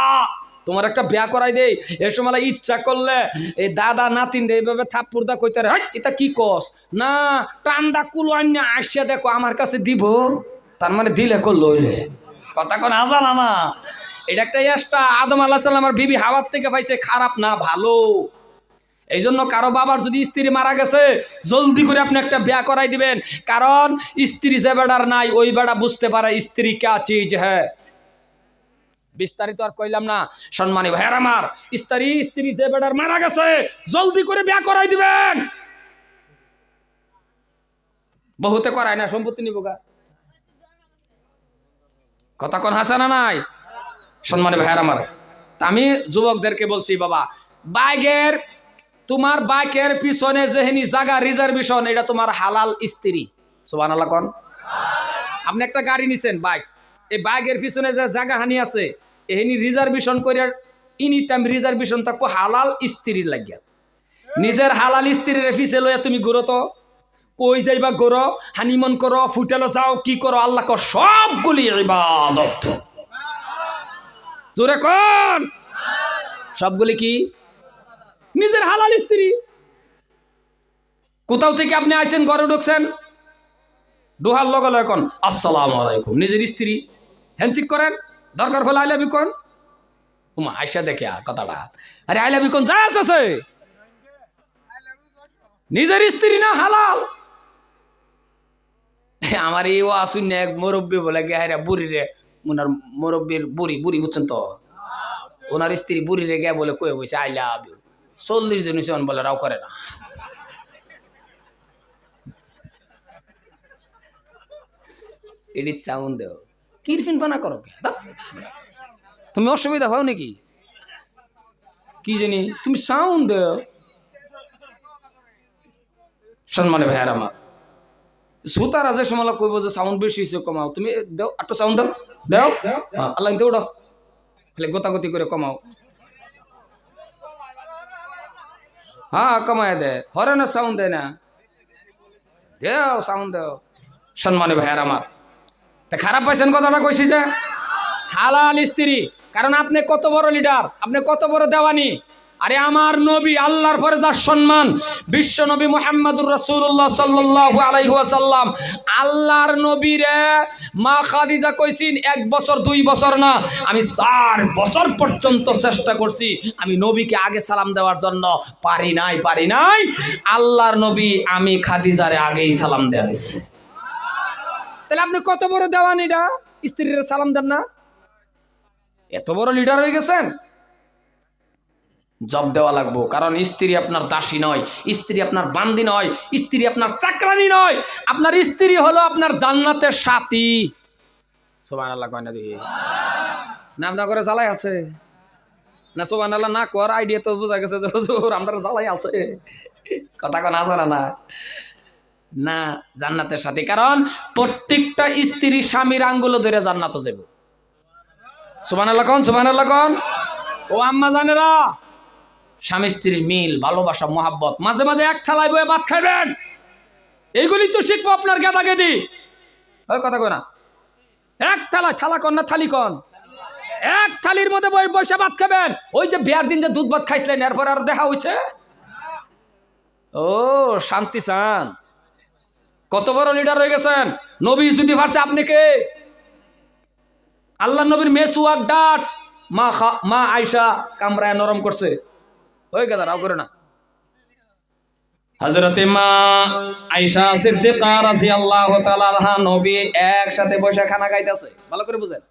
তোমার একটা বিয়া করাই দেই। এ সময় ইচ্ছা করলে এই দাদা নাতিন এইভাবে থাপ্পুরদা কইতে রে, এটা কি কস না, টান্ডা কুলো আন্য আসিয়া দেখো আমার কাছে দিব, তার মানে দিলে করলো হইলে। কথা কোন হাজানা না, এটা একটা এক্সট্রা। আদম আলাইহিস সালাম আমার বিবি হাওয়ার থেকে পাইছে, খারাপ না ভালো। এই জন্য কারো বাবার যদি স্ত্রী মারা গেছে, জলদি করে আপনি একটা বিয়া করাই দিবেন, কারণ স্ত্রী যে বেড়ার নাই ওই বেড়া বুঝতে পারে স্ত্রী কে চিজ হ্যাঁ। বিস্তারিত আর কইলাম না। সম্মানী ভাইয়ার আমার, স্ত্রী যে বেড়ার মারা গেছে জলদি করে বিয়া করাই দিবেন। বহুতে করায় না, সম্পত্তি নিব গা। কথা কোন হাসানা নাই? সম্মানী ভাইয়ার আমার, আমি যুবকদেরকে বলছি বাবা, বাইকের তোমার বাইকের পিছনে যেহেনি জায়গা রিজার্ভেশন, এটা তোমার হালাল স্ত্রী। সুবহানাল্লাহ কোন। আপনি একটা গাড়ি নিছেন বাইক, এই বাইকের পিছনে যে জায়গা হানি আছে এহেনি রিজার্ভেশন করে এনি টাইম রিজার্ভেশন থাকবো হালাল স্ত্রীর লাগিয়া। নিজের হালাল স্ত্রীর পিছে লইয়া তুমি ঘুরো তো, কই যাইবা ঘুরো, হানিমন করো, ফুটেলো যাও, কি করো, আল্লাহ কর সবগুলি ইবাদত। জোরে কোন? সবগুলি কি? নিজের হালাল স্ত্রী। কোথাও থেকে আপনি আইছেন, ঘরে ঢুকছেন, দোহার লগে লগে কোন আসসালামু আলাইকুম, নিজের স্ত্রী হ্যান্ডশেক করেন, দরকার হলে আই লাভ ইউ কোন। উমা আয়সা দেখে কথাটা, আরে আই লাভ ইউ কোন যা আছে, নিজের স্ত্রী না হালাল। আমার এই ও আসুন এক মুরব্বী বলে গে হাইরা বুড়ি রে, ওনার মুরব্বীর বুড়ি বুঝছেন তো, ওনার স্ত্রী বুড়ি রে গে বলে কয়ে বসে আই লাভ ইউ। 40 জন হিসেবে বলে রাও করে না। এটি চাউন দেও, কিরফিন পানা করো, তুমি অসুবিধা হও নাকি কি জানি, তুমি সাউন্ড দেও। সম্মানে ভাইয়ার আমার, সুতারা যে সময় কইব যে সাউন্ড বেশি হয়েছে কমাও, তুমি দেও একটু সাউন্ড দাও, দেও আল্লাহ দেও, খালি গোতাগতি করে কমাও। হ্যাঁ কমায় দে, হরে না সাউন্ড দেয় না, দেও সাউন্ড দেও। সম্মানে ভাইয়ার আমার, তা খারাপ পাইছেন কথাটা কইছি যে হালাল স্ত্রী, কারণ আপনি কত বড় লিডার, আপনি কত বড় দেওয়ানি। আরে আমার নবী, আল্লাহর পরে যার সম্মান, বিশ্ব নবী মুহাম্মদুর রাসূলুল্লাহ সাল্লাল্লাহু আলাইহি ওয়াসাল্লাম, আল্লাহর নবীরে মা খাদিজা কইছিন 1 বছর 2 বছর না, আমি 4 বছর পর্যন্ত চেষ্টা করছি আমি নবীকে আগে সালাম দেওয়ার জন্য, পারি নাই। আল্লাহর নবী আমি খাদিজারে আগেই সালাম দেয়া দিছি। তাহলে আপনি কত বড় দেওয়ানিটা, স্ত্রীর সালাম দেন না? এত বড় লিডার হয়ে গেছেন, জব দেওয়া লাগবো। কারণ স্ত্রী আপনার দাসী নয়, স্ত্রী আপনার বান্দি নয়, স্ত্রী আপনার চাকরানি নয়, আপনার স্ত্রী হলো আপনার জান্নাতের সাথী। সুবহানাল্লাহ কয় না দেখি নাম না করে জ্বালাই আছে না সুবহানাল্লাহ না কর আইডিয়া তো বোঝা গেছে যে হুজুর আমরা জ্বালাই আছে কথা কোন আছে না না জান্নাতের সাথে কারণ প্রত্যেকটা স্ত্রী স্বামীর আঙ্গুল ধরে জান্নাতে যাবে সুবহানাল্লাহ কোন ও আম্মা জানেরা স্বামী স্ত্রীর মিল ভালোবাসা মহাব্বত মাঝে মাঝে এক থালায় বয়ে ভাত খাবেন এইগুলি তো শিখবো আপনার গেদাগেদি ওই কথা কয় না এক থালা কন না থালি কন এক থালির মধ্যে বসে ভাত খাবেন ওই যে বিয়ার দিন যে দুধ ভাত খাইছিলেন এরপর আর দেখা হয়েছে ও শান্তি চান কত বড় লিডার হয়ে গেছেন নবী যদি ভাবছে আপনি কে আল্লাহ নবীর মেসুয়াক ডাট মা আয়েশা কামরায় নরম করছে ওই গাদা রাও করে না হযরতে মা আয়েশা সিদ্দিকা রাদিয়াল্লাহু তাআলা আনহা নবী একসাথে বসে খানা খাইতেছে ভালো করে বুঝেন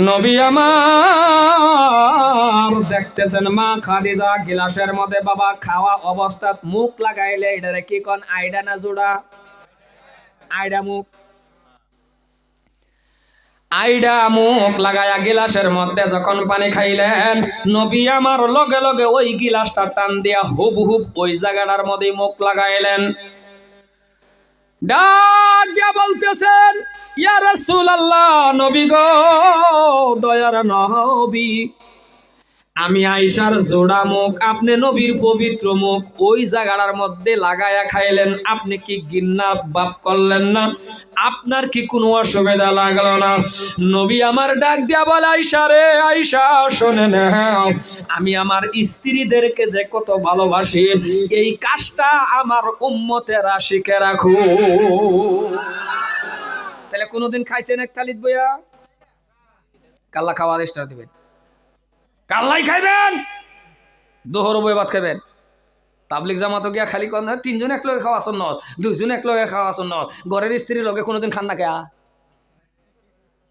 নবী আমার দেখতেছেন মা খাদিজা গিলাসের মধ্যে বাবা খাওয়া অবস্থাত মুখ লাগাইলে এটারে কি কোন আইডা না জোড়া আইডা মুখ লাগায়া গিলাসের মধ্যে যখন পানি খাইলেন নবী আমার লগে লগে ওই গিলাসটা টান দিয়া হুবহুব ওই জায়গাটার মধ্যে মুখ লাগাইলেন ডাক দিয়া বলতেছেন ইয়া রাসূলুল্লাহ নবী গো দয়ার নবী আমি আয়েশার জোড়া মুখ আপনি নবীর পবিত্র মুখ ওই জায়গাটার মধ্যে লাগায়া খাইলেন আপনি কি ঘৃণা ভাব করলেন না আপনার কি কোনো অসুবিধা লাগলো না নবী আমার ডাক দিয়া বলে আয়েশা রে আয়েশা শোনেন আমি আমার স্ত্রীদেরকে যে কত ভালোবাসি এই কাজটা আমার উম্মতেরা শিখে রাখো তাহলে কোনোদিন খাইছেন এক থালিত বইয়া কাল্লা খাওয়ার স্টার দিবেন কাল্লাই খাইবেন দোহর বই ভাত খাইবেন তাবলিগ জামাতো গিয়া খালি কন তিনজন এক লগে খাওয়া আসন দুইজন এক লগে খাওয়া আসন ঘরের স্ত্রীর লগে কোনোদিন খান না কেয়া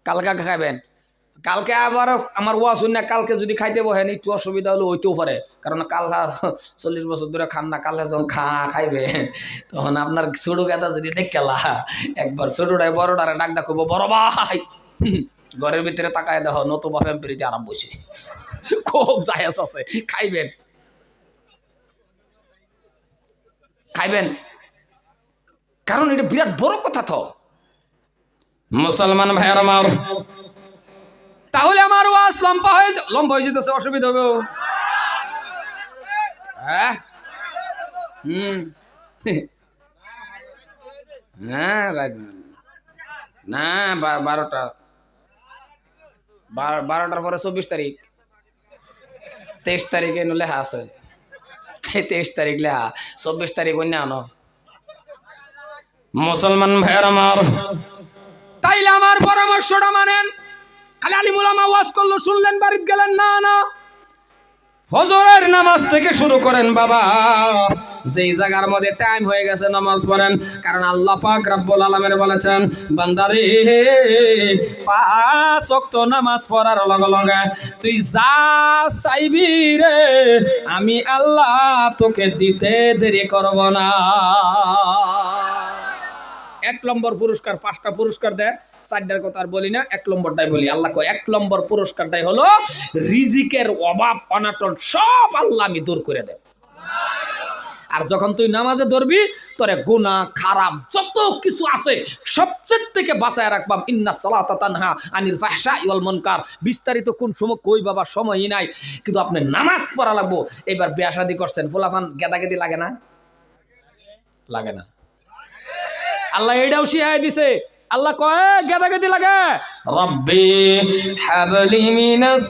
কালকা খাইবেন কালকে আবার আমার ওয়া শুনে কালকে যদি খাইতে বহেন একটু অসুবিধা হলে হইতেও পারে কারণ কাল্লা 40 বছর ধরে খান না কাল্লা যখন খাইবেন তখন আপনার ছোট গেদা যদি দেখলা একবার ছোটটাই বড়টারে ডাক ডাকবো বড় ভাই ঘরের ভিতরে তাকায় দেখো নতুবা ফ্যাম্পিরিতে আরাম বসে খুব জায়েজ আছে খাইবেন কারণ এটা বিরাট বড় কথা তো মুসলমান ভাইয়ের আমার তাহলে আমার ওয়াজ লম্বা হয়ে যেতেছে অসুবিধা হবে হ্যাঁ হ্যাঁ না 12টার পরে 24 তারিখ 23 তারিখে লেখা আছে 23 তারিখ লেখা 24 তারিখ অন্য আনো মুসলমান ভাইয়ের আমার তাইলে আমার পরামর্শটা মানেন খালি আলিম উলামা ওয়াজ করলো শুনলেন বাড়িতে গেলেন না ফজরের নামাজ থেকে শুরু করেন বাবা যেই জায়গার মধ্যে টাইম হয়ে গেছে নামাজ পড়েন কারণ আল্লাহ পাক রব্বুল আলামিন বলেছেন বান্দারে 5 ওয়াক্ত নামাজ পড়ার লগে লগে তুই যা চাইবি রে আমি আল্লাহ তোকে দিতে দেরি করব না 1 নম্বর পুরস্কার 5টা পুরস্কার দেয় 4টার কথা আর বলি না 1 নম্বরটাই বলি আল্লাহ কয় 1 নম্বর পুরস্কারটাই হলো রিজিকের অভাব অনাটন সব আল্লাহ আমি দূর করে দেব আর যখন তুই নামাজে ধরবি তোরে গুনাহ খারাপ যত কিছু আছে সবচেয়ে থেকে বাঁচায় রাখবাম ইন্নাস সালাতা তানহা আনিল ফাহশাই ওয়াল মুনকার বিস্তারিত কোন সময় কই বাবা সময়ই নাই কিন্তু আপনি নামাজ পড়া লাগবো এবার বিয়া শাদী করছেন পোলাপান গেদাগেদি লাগে না আল্লাহ এটাও শিখাই দিছে আল্লাহ কয় গেদাগেদি লাগে রব্বি হাবলি মিনাস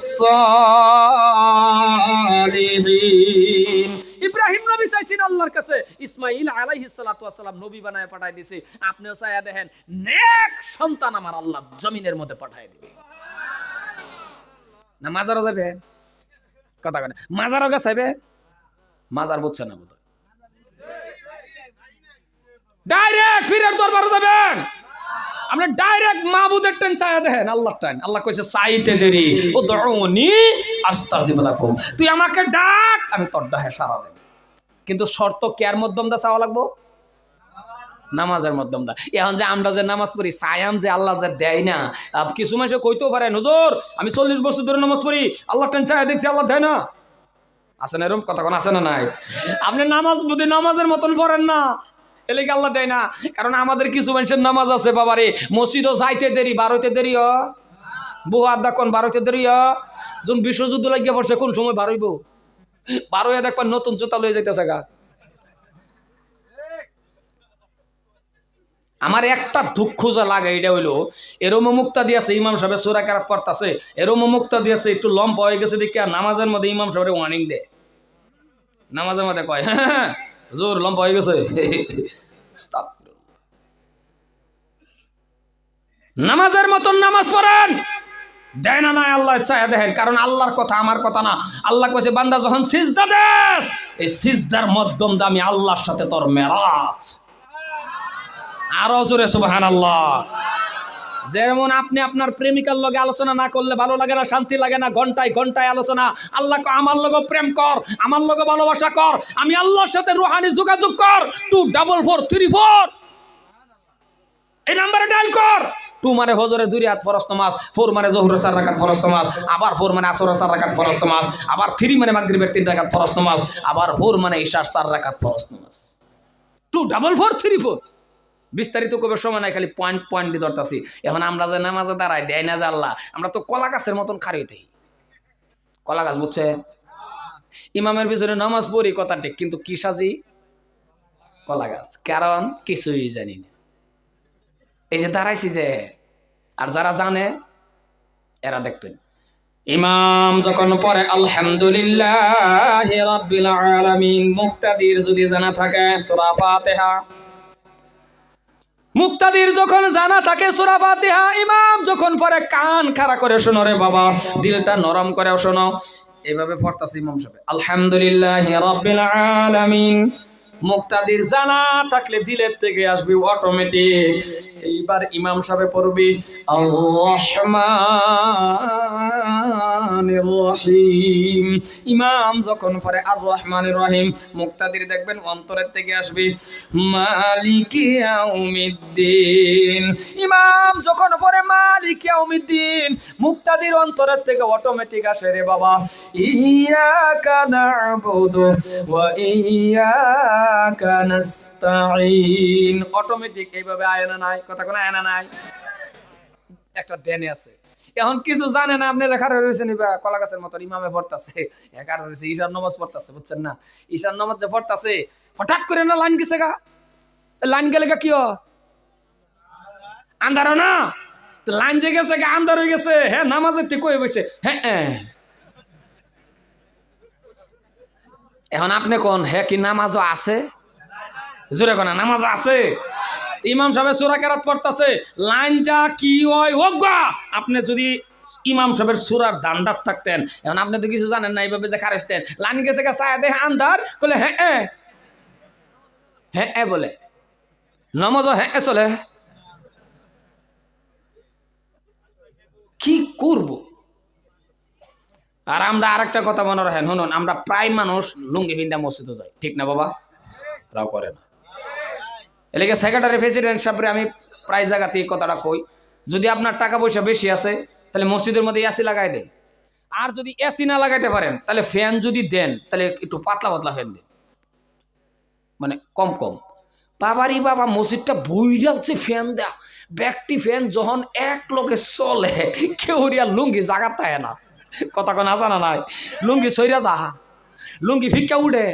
সালিহিন ইব্রাহিম নবী চাইছেন আল্লাহর কাছে ইসমাঈল আলাইহিস সালাতু ওয়াস সালাম নবী বানায় পাঠায় দিয়েছে আপনিও চাইয়া দেখেন নেক সন্তান আমার আল্লাহ জমিনের মধ্যে পাঠায় দিবে না মাজারও যাবে কথা কয় মাজারও গাছাইবে মাজার বুঝছে না বোধ ডাইরেক্ট ফিরের দরবারে যাবেন আপনি ডাইরেক্ট মাহবুদের টান চাইয়া দেখেন আল্লাহর টান আল্লাহ কইছে চাইতে দেরি ও দউনি আস্তাজিব লাকুম তুই আমাকে ডাক আমি তোর ডাকে সাড়া দেব কিন্তু শর্ত কেয়ার মাধ্যম দা চাওয়া লাগবো নামাজের মাধ্যম দা। এখন যে আমরা যে নামাজ পড়ি সায়াম যে আল্লাহ যে দেয় না, কিছু মানুষ কইতেও পারেন হুজুর আমি 40 বছর ধরে নামাজ পড়ি, আল্লাহ টেন চায় দেখছি আল্লাহ দেয় না। আছে না এরকম কথা কোন আছে না নাই? আপনি নামাজ বুঝি নামাজের মতন পড়েন না, এলে কি আল্লাহ দেয় না? কারণ আমাদের কিছু মানুষের নামাজ আছে বাবারে, মসজিদও যাইতে দেরি, বারোইতে দেরি হ বহু আড্ডা কোন বারোইতে দেরি হ। যখন বিশ্বযুদ্ধ লাগিয়ে পড়ছে কোন সময় বারোইব, বারোয় দেখবার নতুন জুতা লয়ে যাইতেছে গা। আমার একটা দুঃখ যা লাগে এটা হইলো এরম মুক্তা দিয়েছে ইমাম সাহেব সূরা কেরাত পড়তাছে, এরম মুক্তা দিয়েছে একটু লম্বা হয়ে গেছে দেখি আর নামাজের মধ্যে ইমাম সাহেব ওয়ার্নিং দেয়, নামাজের মধ্যে কয় হ্যাঁ জোর লম্বা হয়ে গেছে। নামাজের মতন নামাজ পড়েন, দেয় না নাই আল্লাহ চায় দেখেন, কারণ আল্লাহর কথা আমার কথা না। আল্লাহ কইছে বান্দা যখন সিজদা দেস, এই সিজদার মাধ্যম দিয়ে আমি আল্লাহর সাথে তোর মেরাজ। আরো জোরে সুবহানাল্লাহ। যেমন আপনি আপনার প্রেমিকার লগে আলোচনা না করলে ভালো লাগে না, শান্তি লাগে না, ঘন্টায় ঘন্টায় আলোচনা। আল্লাহ আমার লগে প্রেম কর, আমার লগে ভালোবাসা কর, আমি আল্লাহর সাথে রুহানি যোগাযোগ কর। 24434 এই নাম্বারে ডায়াল কর। 2 মানে ফজরের 2 রাকাত ফরজ নামাজ, 4 মানে যোহরের 4 রাকাত ফরজ নামাজ, আবার 4 মানে আসরের 4 রাকাত ফরজ নামাজ, আবার 3 মানে মাগরিবের 3 রাকাত ফরজ নামাজ, আবার 4 মানে ইশার 4 রাকাত ফরজ নামাজ। 24434 বিস্তারিত কবে সময় নাই, খালি পয়েন্ট পয়েন্ট দিয়ে ধরতাছি। এখন আমরা যে নামাজে দাঁড়াই দেয় না যে আল্লাহ, আমরা তো কলা গাছের মতন খারিতেই কলা গাছ, বুঝছে? ইমামের পিছনে নামাজ পড়ি কথা ঠিক, কিন্তু কি সাজি কলা গাছ, কারণ কিছুই জানি না। এই যে দাঁড়াইছি যে, আর যারা জানে এরা দেখবেন ইমাম যখন পড়ে আলহামদুলিল্লাহি রাব্বিল আলামিন, মুক্তাদির যদি জানা থাকে সূরা ফাতিহা, মুক্তাদির যখন জানা থাকে সূরা ফাতিহা, ইমাম যখন পড়ে কান খাড়া করে শোনো রে বাবা, দিলটা নরম করে শোনো। এইভাবে পড়তাছে ইমাম সাহেব আলহামদুলিল্লাহি রাব্বিল আলামিন, মুক্তাদির জানা থাকলে দিলের থেকে আসবে অটোমেটিক। এইবার ইমাম সাহেব পড়বে আর রহমানির রহিম, ইমাম যখন পড়ে আর রহমানির রহিম, মুক্তাদির দেখবেন অন্তরের থেকে আসবে মালিকি ইয়াউমিদ্দিন। ইমাম যখন পড়ে মালিকি ইয়াউমিদ্দিন, মুক্তাদির অন্তরের থেকে অটোমেটিক আসে রে বাবা ইয়াকা না'বুদু ওয়া ইয়াকা নাস্তাঈন, অটোমেটিক এইভাবে আয়না নাই, কথা কোন আয়না নাই, একটা দেনে আছে। এখন কিছু জানে না, আপনি লেখা রয়েছে নিবা কলা গাছের মতো ইমামে পড়তাছে, একার রয়েছে ঈশার নামাজ পড়তাছে, বুঝছেন না? ঈশার নামাজ যে পড়তাছে হঠাৎ করে না লাইন গেছে গা, লাইন গেলে গা কি আন্ধারও না, তো লাইন যে গেছে গা আন্ধার হয়ে গেছে, হ্যাঁ নামাজের থেকে কই বসে হ্যাঁ। এখন আপনি কোন হ্যাঁ কি নামাজও আছে, জোরে কোন নামাজও আছে। ইমাম সাহেব সূরা কেরাত পড়তাছে, লাইন যা কি হয় হোক গা, আপনি যদি ইমাম সাহেবের সূরার দান্দাত থাকতেন, এখন আপনি তো কিছু জানেন না, এইভাবে যে খারেসতেন, লাইন গেছে গা ছায়া দেখে আন্ধার বলে হ্যাঁ হ্যাঁ বলে নামাজও হ্যাঁ চলে, কি করব? আর আমরা আরেকটা কথা মনে রাখেন, শুনুন, আমরা প্রায় মানুষ লুঙ্গি হিন্দা মসজিদে যাই, ঠিক না বাবা? রাও করে না। এলাকা সেক্রেটারি প্রেসিডেন্ট সাহেবরে আমি প্রায় জায়গাতে এই কথাটা কই, যদি আপনার টাকা পয়সা বেশি আছে তাহলে মসজিদের মধ্যে এসি লাগাই দেন, আর যদি এসি না লাগাইতে পারেন তাহলে ফ্যান যদি দেন তাহলে একটু পাতলা পাতলা ফ্যান দেন, মানে কম কম। বাবারই বাবা মসজিদটা বই যাচ্ছে ফ্যান দেয়া, ব্যক্তি ফ্যান যখন এক লোকে চলে কেউ লুঙ্গি জাগা থাকে না, কথা কোন আজানা নাই, লুঙ্গি সইরা যাহা, লুঙ্গি ফিক্কা উঠে,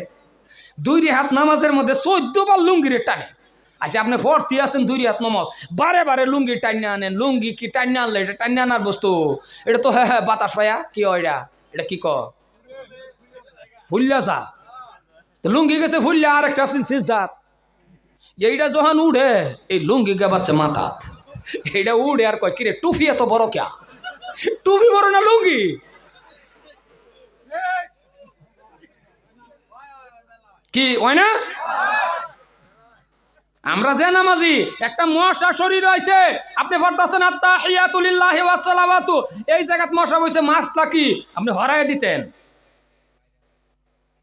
2 হাত নামাজের মধ্যে 14 বার লুঙ্গিরে টানে। আচ্ছা আপনি ভর্তি আছেন 2 হাত নামাজ, বারে বারে লুঙ্গি টাইনা আনেন, লুঙ্গি কি টাইনা আনলে এটা টাইনা আনার বস্তু, এটা তো হ্যাঁ বাতাস পায়া কি হয়, এটা কি ফুল্লা যা, লুঙ্গি গেছে ফুল্লা, আর একটা আছেন সিজদাত, এইটা যখন উড়ে এই লুঙ্গি গাবাচ্ছে মাথাত, এইটা উড়ে আর কয় কিরে টুপি এত বড় ক্যা, টুপি বড় না লুঙ্গি? কি হয় না? আমরা যে নামাজি, একটা মশা শরীর হয়েছে, আপনি পড়তাছেন আত্তাহিয়াতু লিল্লাহি ওয়াস সালাওয়াতু, এই জায়গাত মশা বসে মাছটা কি আপনি হরাই দিতেন,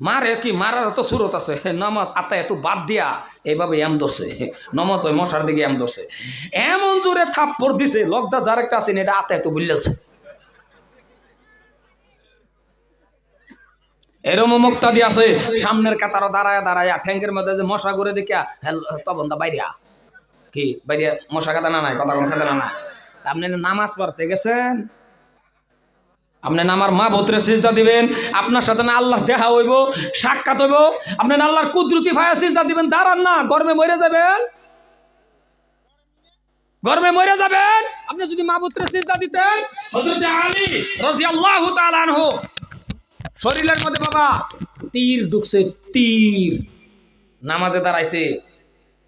মারে কি মারার তো সুরত আছে, নামাজ আতায় এত বাদ দিয়া এইভাবে এম ধরছে, নমাজ ওই মশার দিকে এম ধরছে, এমন জোরে থাপ্পড় দিছে লকদা যার একটা আছে এটা আতায় এত বুঝলেছে। এরম মুক্তাদি আছে সামনের কাতারও দাঁড়ায় দাঁড়ায় ঠ্যাঙ্কের মধ্যে যে মশা করে দেখিয়া তখন দা বাইরিয়া কি বাইরিয়া মশা কাতা না নাই কথা কোন খাতা না নাই। আপনি নামাজ পড়তে গেছেন, আপনি আমার মা ভোতরে সিজদা দিবেন, আপনার সাথে না আল্লাহ দেখা হইব, সাক্ষাৎ হইব, আপনি আল্লাহর কুদরতি ফায়া সিজদা দিবেন, দাঁড়ান না, গরমে মরে যাবেন, গরমে মরে যাবেন। আপনি যদি মা ভোতরে সিজদা দিতেন, হযরত আলী রাদিয়াল্লাহু তাআলা আনহু শরীরের মধ্যে বাবা তীর ঢুকছে, তীর নামাজে দাঁড়াইছে,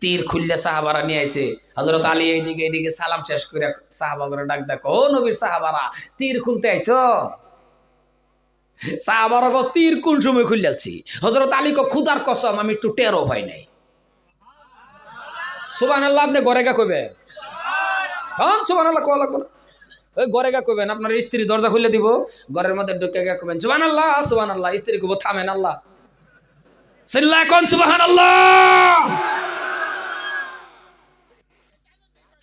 তীর খুললে সাহাবারা নিয়ে আইছে। হযরত আলী এইদিকে সালাম শেষ করে সাহাবাগরে ডাক ডাক, ও নবীর সাহাবারা তীর খুলতে আইছো? সাহাবারা গো তীর কোন সময় খুললেছি? হযরত আলী কো খুদার কসম আমি একটু টেরও পাই নাই। সুবহানাল্লাহ। আপনি ঘরে গা কইবেন, হ্যাঁ সুবহানাল্লাহ কোয়া লাগবে না, ওই ঘরে গা কইবেন, আপনার স্ত্রী দরজা খুলে দিব, ঘরের মধ্যে ঢুকে গা কইবেন সুবহানাল্লাহ সুবহানাল্লাহ, স্ত্রী কইবো থামেন আল্লাহ, সিল্লাহ কোন সুবহানাল্লাহ।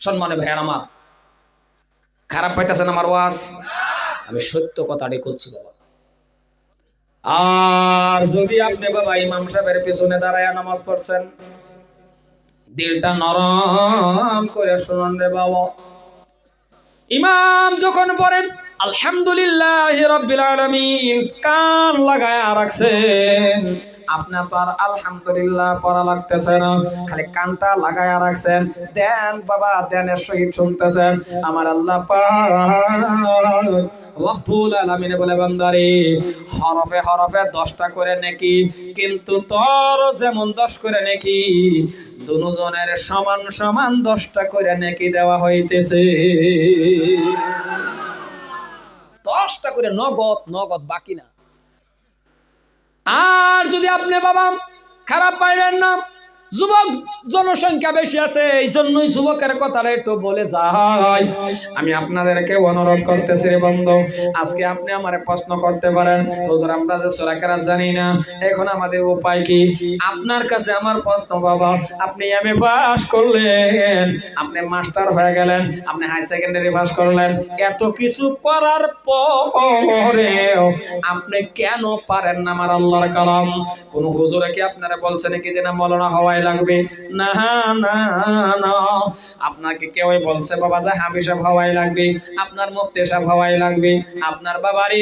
সম্মানে ভাইয়ার আমার, খারাপ পাইতেছেন আমার ওয়াজ? আমি সত্য কথাটাই করছি বাবা। আর যদি আপনি বাবা ইমাম সাহেবের পেছনে দাঁড়ায় নামাজ পড়ছেন, দিলটা নরম করে শুনুন রে বাবা। ইমাম যখন পড়েন আলহামদুলিল্লাহি রাব্বিল আলামিন, কান লাগায় রাখছেন, আপনার তো আর আলহামদুলিল্লাহ পড়া লাগতেছে না, খালি কানটা লাগায় রাখছেন, দেন বাবা দেনের সহিত শুনতেছেন। আমার আল্লাহ পাক রব্বুল আলামিন বলে বান্দারে হরফে হরফে 10টা করে নেকি, কিন্তু তোর যেমন 10 করে নেকি, দুজনের সমান সমান 10টা করে নেকি দেওয়া হইতেছে। 10টা করে নগদ নগদ, বাকি না। আর যদি আপনি বাবা খারাপ পাইবেন না, যুবক জনসংখ্যা বেশি আছে, এই জন্যই যুবকের কথাটা একটু বলে যাই। আমি আপনাদেরকে অনুরোধ করতেছি রে বন্ধু, আজকে আপনি আমারে প্রশ্ন করতে পারেন, হুজুর আমরা যে সূরা কেরাত জানি না, এখন আমাদের উপায় কি? আপনার কাছে আমার প্রশ্ন বাবা, আপনি এমএ পাস করলেন, আপনি মাস্টার হয়ে গেলেন, আপনি হাই সেকেন্ডারি পাস করলেন, এত কিছু করার পরেও আপনি কেন পারেন না আমার আল্লাহর কালাম? কোন হুজুরে কি আপনারা বলছে নাকি যে না মাওলানা হওয়াই লাগবে? না না না, আপনাকে কেউ বলছে বাবা যে হাফেজ সাহেব হওয়াই লাগবে, আপনার মুফতি সাহেব হওয়াই লাগবে, আপনার বাবারে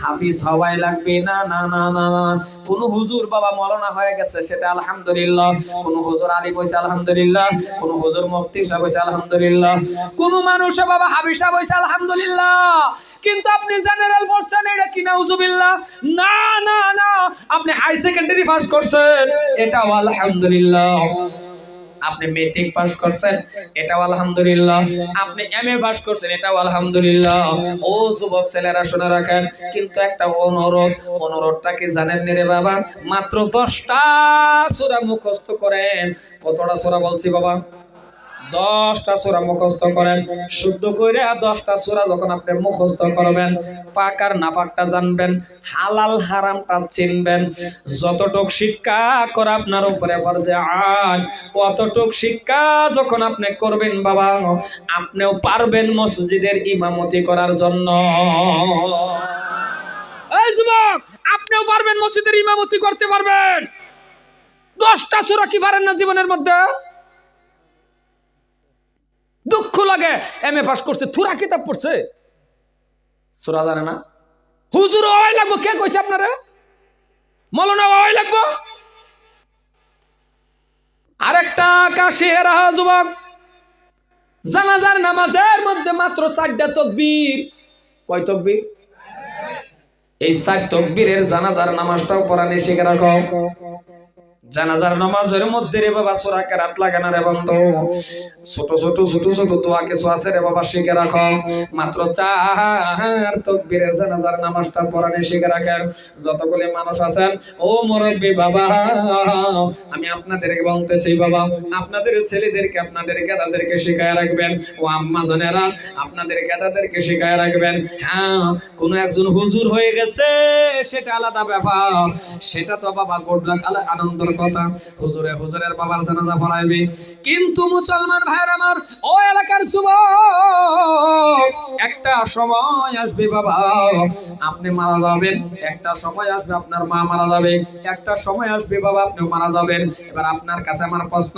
হাফেজ হওয়াই লাগবে? না না না না, কোন হুজুর বাবা মাওলানা হয়ে গেছে সেটা আলহামদুলিল্লাহ, কোন হুজুর আলিম হইছে আলহামদুলিল্লাহ, কোন হুজুর মুফতি সাহেব হইছে আলহামদুলিল্লাহ, কোন মানুষ বাবা হাফেজ সাহেব হইছে আলহামদুলিল্লাহ, কিন্তু আপনি জেনারেল পড়ছেন, এটা কি নাউজুবিল্লাহ? না না না, আপনি হাই সেকেন্ডারি পাস করছেন, এটাও আলহামদুলিল্লাহ, আপনি মেট্রিক পাস করছেন, এটাও আলহামদুলিল্লাহ, আপনি এমএ পাস করছেন, এটাও আলহামদুলিল্লাহ। ও যুবক ছেলেরা শুনে রাখেন, কিন্তু একটা অনুরোধ, অনুরোধটা কি জানেন রে বাবা? মাত্র 10টা সূরা মুখস্থ করেন। কতটা সূরা বলছি বাবা? 10টা সূরা মুখস্থ করেন। শুদ্ধ করে 10টা সূরা যখন আপনি মুখস্থ করবেন, পাক আর নাপাকটা জানবেন, হালাল হারামটা চিনবেন, যতটুক শিক্ষা করা আপনার উপরে ফরজে আইন, অতটুক শিক্ষা যখন আপনি করবেন বাবা, আপনিও পারবেন মসজিদের ইমামতি করার জন্য। এই যুবক, আপনিও পারবেন মসজিদের ইমামতি করতে পারবেন। 10টা সূরা কি পারেন না জীবনের মধ্যে? দুঃখ লাগে, এমএ পাস করছে, থুরা কিতাব পড়ছে, সূরা জানে না। হুজুর ওই লাগবো, কে কইছে আপনারে? মাওলানা ওই লাগবো? আরেকটা কাশি এরা যুবক, জানাজার নামাজের মধ্যে মাত্র 4টা তাকবীর। কয় তাকবীর? এই 4 তাকবীরের জানাজার নামাজটাও পড়া নিষেধ রাখো। জানাজার নামাজের মধ্যে রে বাবা সূরা কেরাত লাগে না রে বন্ধু। ছোট ছোট ছোট ছোট দোয়া কিছু আছে রে বাবা, শিখে রাখো। মাত্র 4 তাকবীরের জানাজার নামাজটা পড়ানে শিখে রাখেন। যতগুলি মানুষ আছেন ও মুরব্বি বাবা, আমি আপনাদেরকে বলতেছি বাবা, আপনাদের ছেলেদেরকে আপনাদের গাদাদেরকে শিখায় রাখবেন। ও আম্মা জানেরা আপনাদের গাদাদেরকে শিখায় রাখবেন। হ্যাঁ, কোন একজন হুজুর হয়ে গেছে সেটা আলাদা ব্যাপার, সেটা তো বাবা গোডলাক আনন্দের কথা। হুজুরের বাবার জানাজা পড়াইবে, কিন্তু মুসলমান ভাইরা আমার, ও এলাকার যুবক, একটা সময় আসবে বাবা আপনি মারা যাবেন, একটা সময় আসবে আপনার মা মারা যাবে, একটা সময় আসবে বাবা আপনিও মারা যাবেন। এবার আপনার কাছে আমার প্রশ্ন,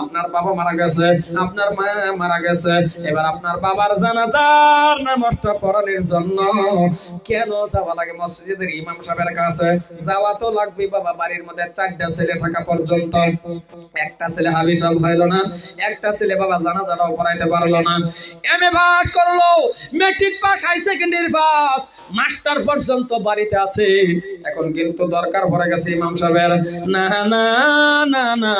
আপনার বাবা মারা গেছে, আপনার মা মারা গেছে, এবার আপনার বাবার জানাজার নামাজটা পড়ানোর জন্য কেন যাওয়া লাগে মসজিদের ইমাম সাহেবের কাছে? যাওয়া তো লাগবে বাবা। বাড়ির মধ্যে 4টা ছেলে থাকা পর্যন্ত একটা ছেলে হাবি সাহেব হইল না, একটা ছেলে বাবা জানাজাটাও পড়াইতে পারলো না। এমএ পাস করলো, matric pass, high secondary pass, master পর্যন্ত বাড়িতে আছে। এখন কিন্তু দরকার পড়ে গেছে ইমাম সাহেবের। না না না না,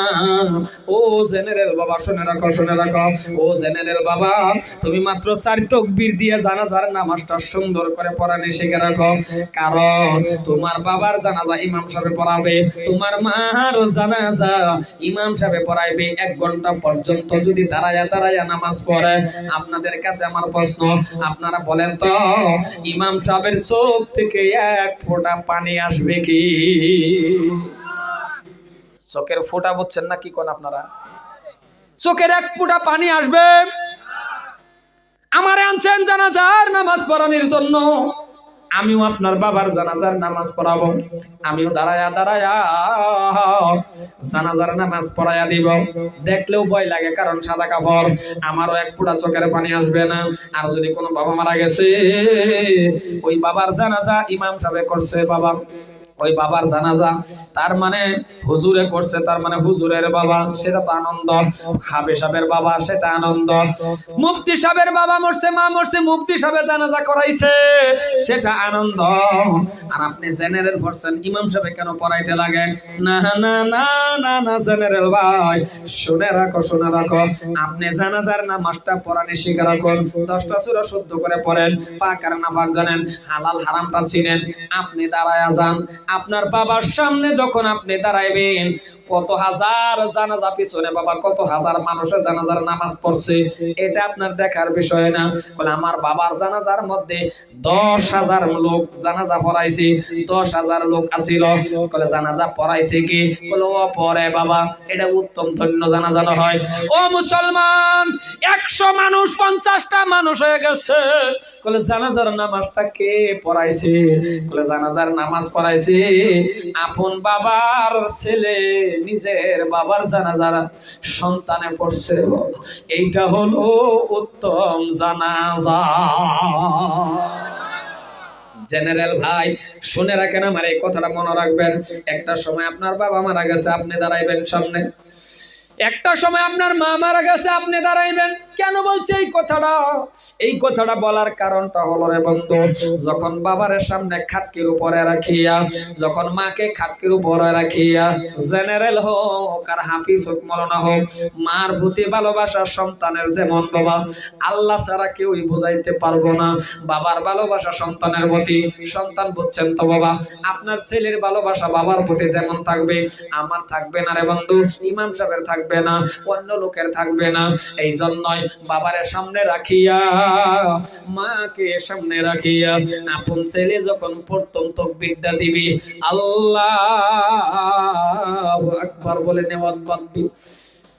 ও জেনারেল বাবা শুনে রাখো, শুনে রাখো। ও জেনারেল বাবা, তুমি মাত্র 4 তাকবীর দিয়ে জানাজার নামাজটা সুন্দর করে পড়ানো শিখে রাখো। কারণ তোমার বাবার জানাজা ইমাম সাহেব পড়াবে, তোমার মার জানাজা ইমাম সাহেব পড়াইবে। 1 ঘন্টা পর্যন্ত যদি দাঁড়ায়া দাঁড়ায়া নামাজ পড়ে, আপনাদের কাছে আমার প্রশ্ন, আপনারা বলেন তো ইমাম সাহেবের চোখ থেকে 1 ফোঁটা পানি আসবে কি? চোখের ফোঁটা বুঝছেন না কি কোন আপনারা? চোখের 1 ফোঁটা পানি আসবে? আমারে আনছেন জানাজার নামাজ পড়ানোর জন্য, আমিও আপনার বাবার জানাজার নামাজ পড়াবো, আমিও দাঁড়ায়া দাঁড়ায়া জানাজার নামাজ পড়াইয়া দিব। দেখলেও ভয় লাগে, কারণ সাদা কাপড়, আমারও 1 ফোঁটা চোখের পানি আসবে না। আর যদি কোনো বাবা মারা গেছে, ওই বাবার জানাজা ইমাম সাহেব করছে বাবা, ওই বাবার জানাজা তার মানে হুজুরে করছে, তার মানে হুজুরের বাবা, সেটা তো আনন্দ। হাবে সাহেবের বাবা, সেটা আনন্দ। মুফতি সাহেবের বাবা মরছে, মা মরছে, মুফতি সাহেবের জানাজা করাইছে, সেটা আনন্দ। আর আপনি জেনারেল পড়ছেন, ইমাম সাহেব কেন পড়াইতে লাগে? না না না না না, জেনারেল ভাই শুনে রাখো, শুনে রাখো। আপনি জানাজার নামাজটা পড়ানি শিখে রাখুন। 10টা সূরা শুদ্ধ করে পড়েন, পাক আর নাপাক জানেন, হালাল হারামটা চিনেন। আপনি দাঁড়ায়া যান, আপনার বাবার সামনে যখন আপনি দাঁড়াইবেন, কত হাজার জানাজা পিছনে বাবা, কত হাজার মানুষের জানাজার নামাজ পড়ছে, এটা আপনার দেখার বিষয় না। বলে আমার বাবার জানাজার মধ্যে 10,000 লোক জানাজা পড়াইছে, 10,000 লোক আসিল। বলে জানাজা পড়াইছে কি? বলে ও পড়ে বাবা, এটা উত্তম ধন্য জানাজা হয়। ও মুসলমান, 100 মানুষ 50টা মানুষ হয়ে গেছে। বলে জানাজার নামাজটা কে পড়াইছে? বলে জানাজার নামাজ পড়াইছে আপন বাবার ছেলে, নিজের বাবার জানাজার সন্তানে পড়ছে। এইটা হলো উত্তম জানাজা। জেনারেল ভাই শুনে রাখেন, আমার এই কথাটা মনে রাখবেন। একটা সময় আপনার বাবা মারা গেছে, আপনি দাঁড়াইবেন সামনে। একটা সময় আপনার মা মারা গেছে, আপনি দাঁড়াইবেন। কেন বলছে এই কথাটা? এই কথাটা বলার কারণটা হলো রে বন্ধু, যখন বাবারের সামনে খাটকির উপরে রাখিয়া, যখন মাকে খাটকির উপরে রাখিয়া, জেনারেল হোক আর হাফিজ হোক, মৌলানা হোক, মার প্রতি ভালোবাসা সন্তানের যেমন বাবা, আল্লাহ ছাড়া কেউই বুঝাইতে পারবো না। বাবার ভালোবাসা সন্তানের প্রতি, সন্তান বুঝছেন তো বাবা, আপনার ছেলের ভালোবাসা বাবার প্রতি যেমন থাকবে, আমার থাকবে না রে বন্ধু, ইমাম সাহেবের থাকবে না, অন্য লোকের থাকবে না। এই জন্যই বাবারে সামনে রাখিয়া, মাকে সামনে রাখিয়া, আপন ছেলে যখন প্রথম তাকবীরটা দিবি, আল্লাহু আকবার বলে নেওয়াত বাঁধবি।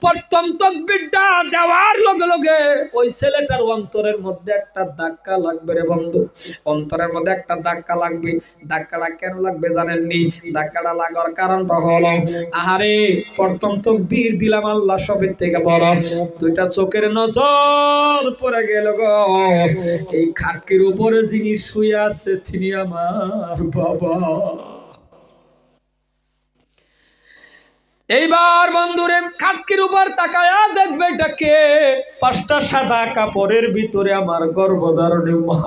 প্রথম তাকবীরটা দেওয়ার লগে লগে ওই ছেলেটার অন্তরের মধ্যে একটা ধাক্কা লাগবে রে বন্ধু, অন্তরের মধ্যে একটা ধাক্কা লাগবে। ধাক্কাটা কেন লাগবে জানেননি? ধাক্কাটা লাগার কারণটা হলো, আহারে প্রথম তাকবীর দিলাম আল্লাহ সবের থেকে বড়, 2টা চোখের নজর পড়ে গেল গো, এই খাটকির উপরে যিনি শুয়ে আছে তিনি আমার বাবা। এইবার বন্ধুরে খাটকির উপর তাকায়া দেখবে এটা কে? 5টা সাদা কাপড়ের ভিতরে আমার গর্ভধারণী মা,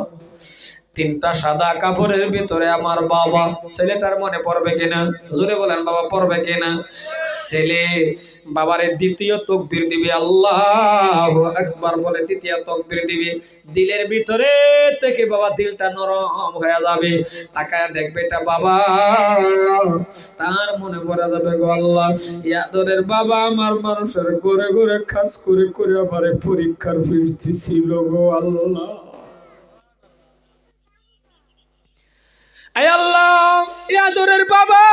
তিনটা সাদা কাপড়ের ভিতরে আমার বাবা। ছেলেটার মনে পড়বে কিনা? জোরে বলেন বাবা, পড়বে কিনা? ছেলে বাবারে দ্বিতীয় তাকবীর দিবে, আল্লাহু আকবার বলে দ্বিতীয় তাকবীর দিবে। দিলের ভিতরে থেকে বাবা দিলটা নরম হয়ে যাবে। তাকায় দেখবে এটা বাবা, তার মনে পড়ে যাবে গো আল্লাহ, ইয়াদরের বাবা আমার মানুষের ঘরে ঘরে কাজ করে করে আমারে পরীক্ষার ফিরতি ছিল গো আল্লাহ। আয় আল্লাহ, ইয়াদরের বাবা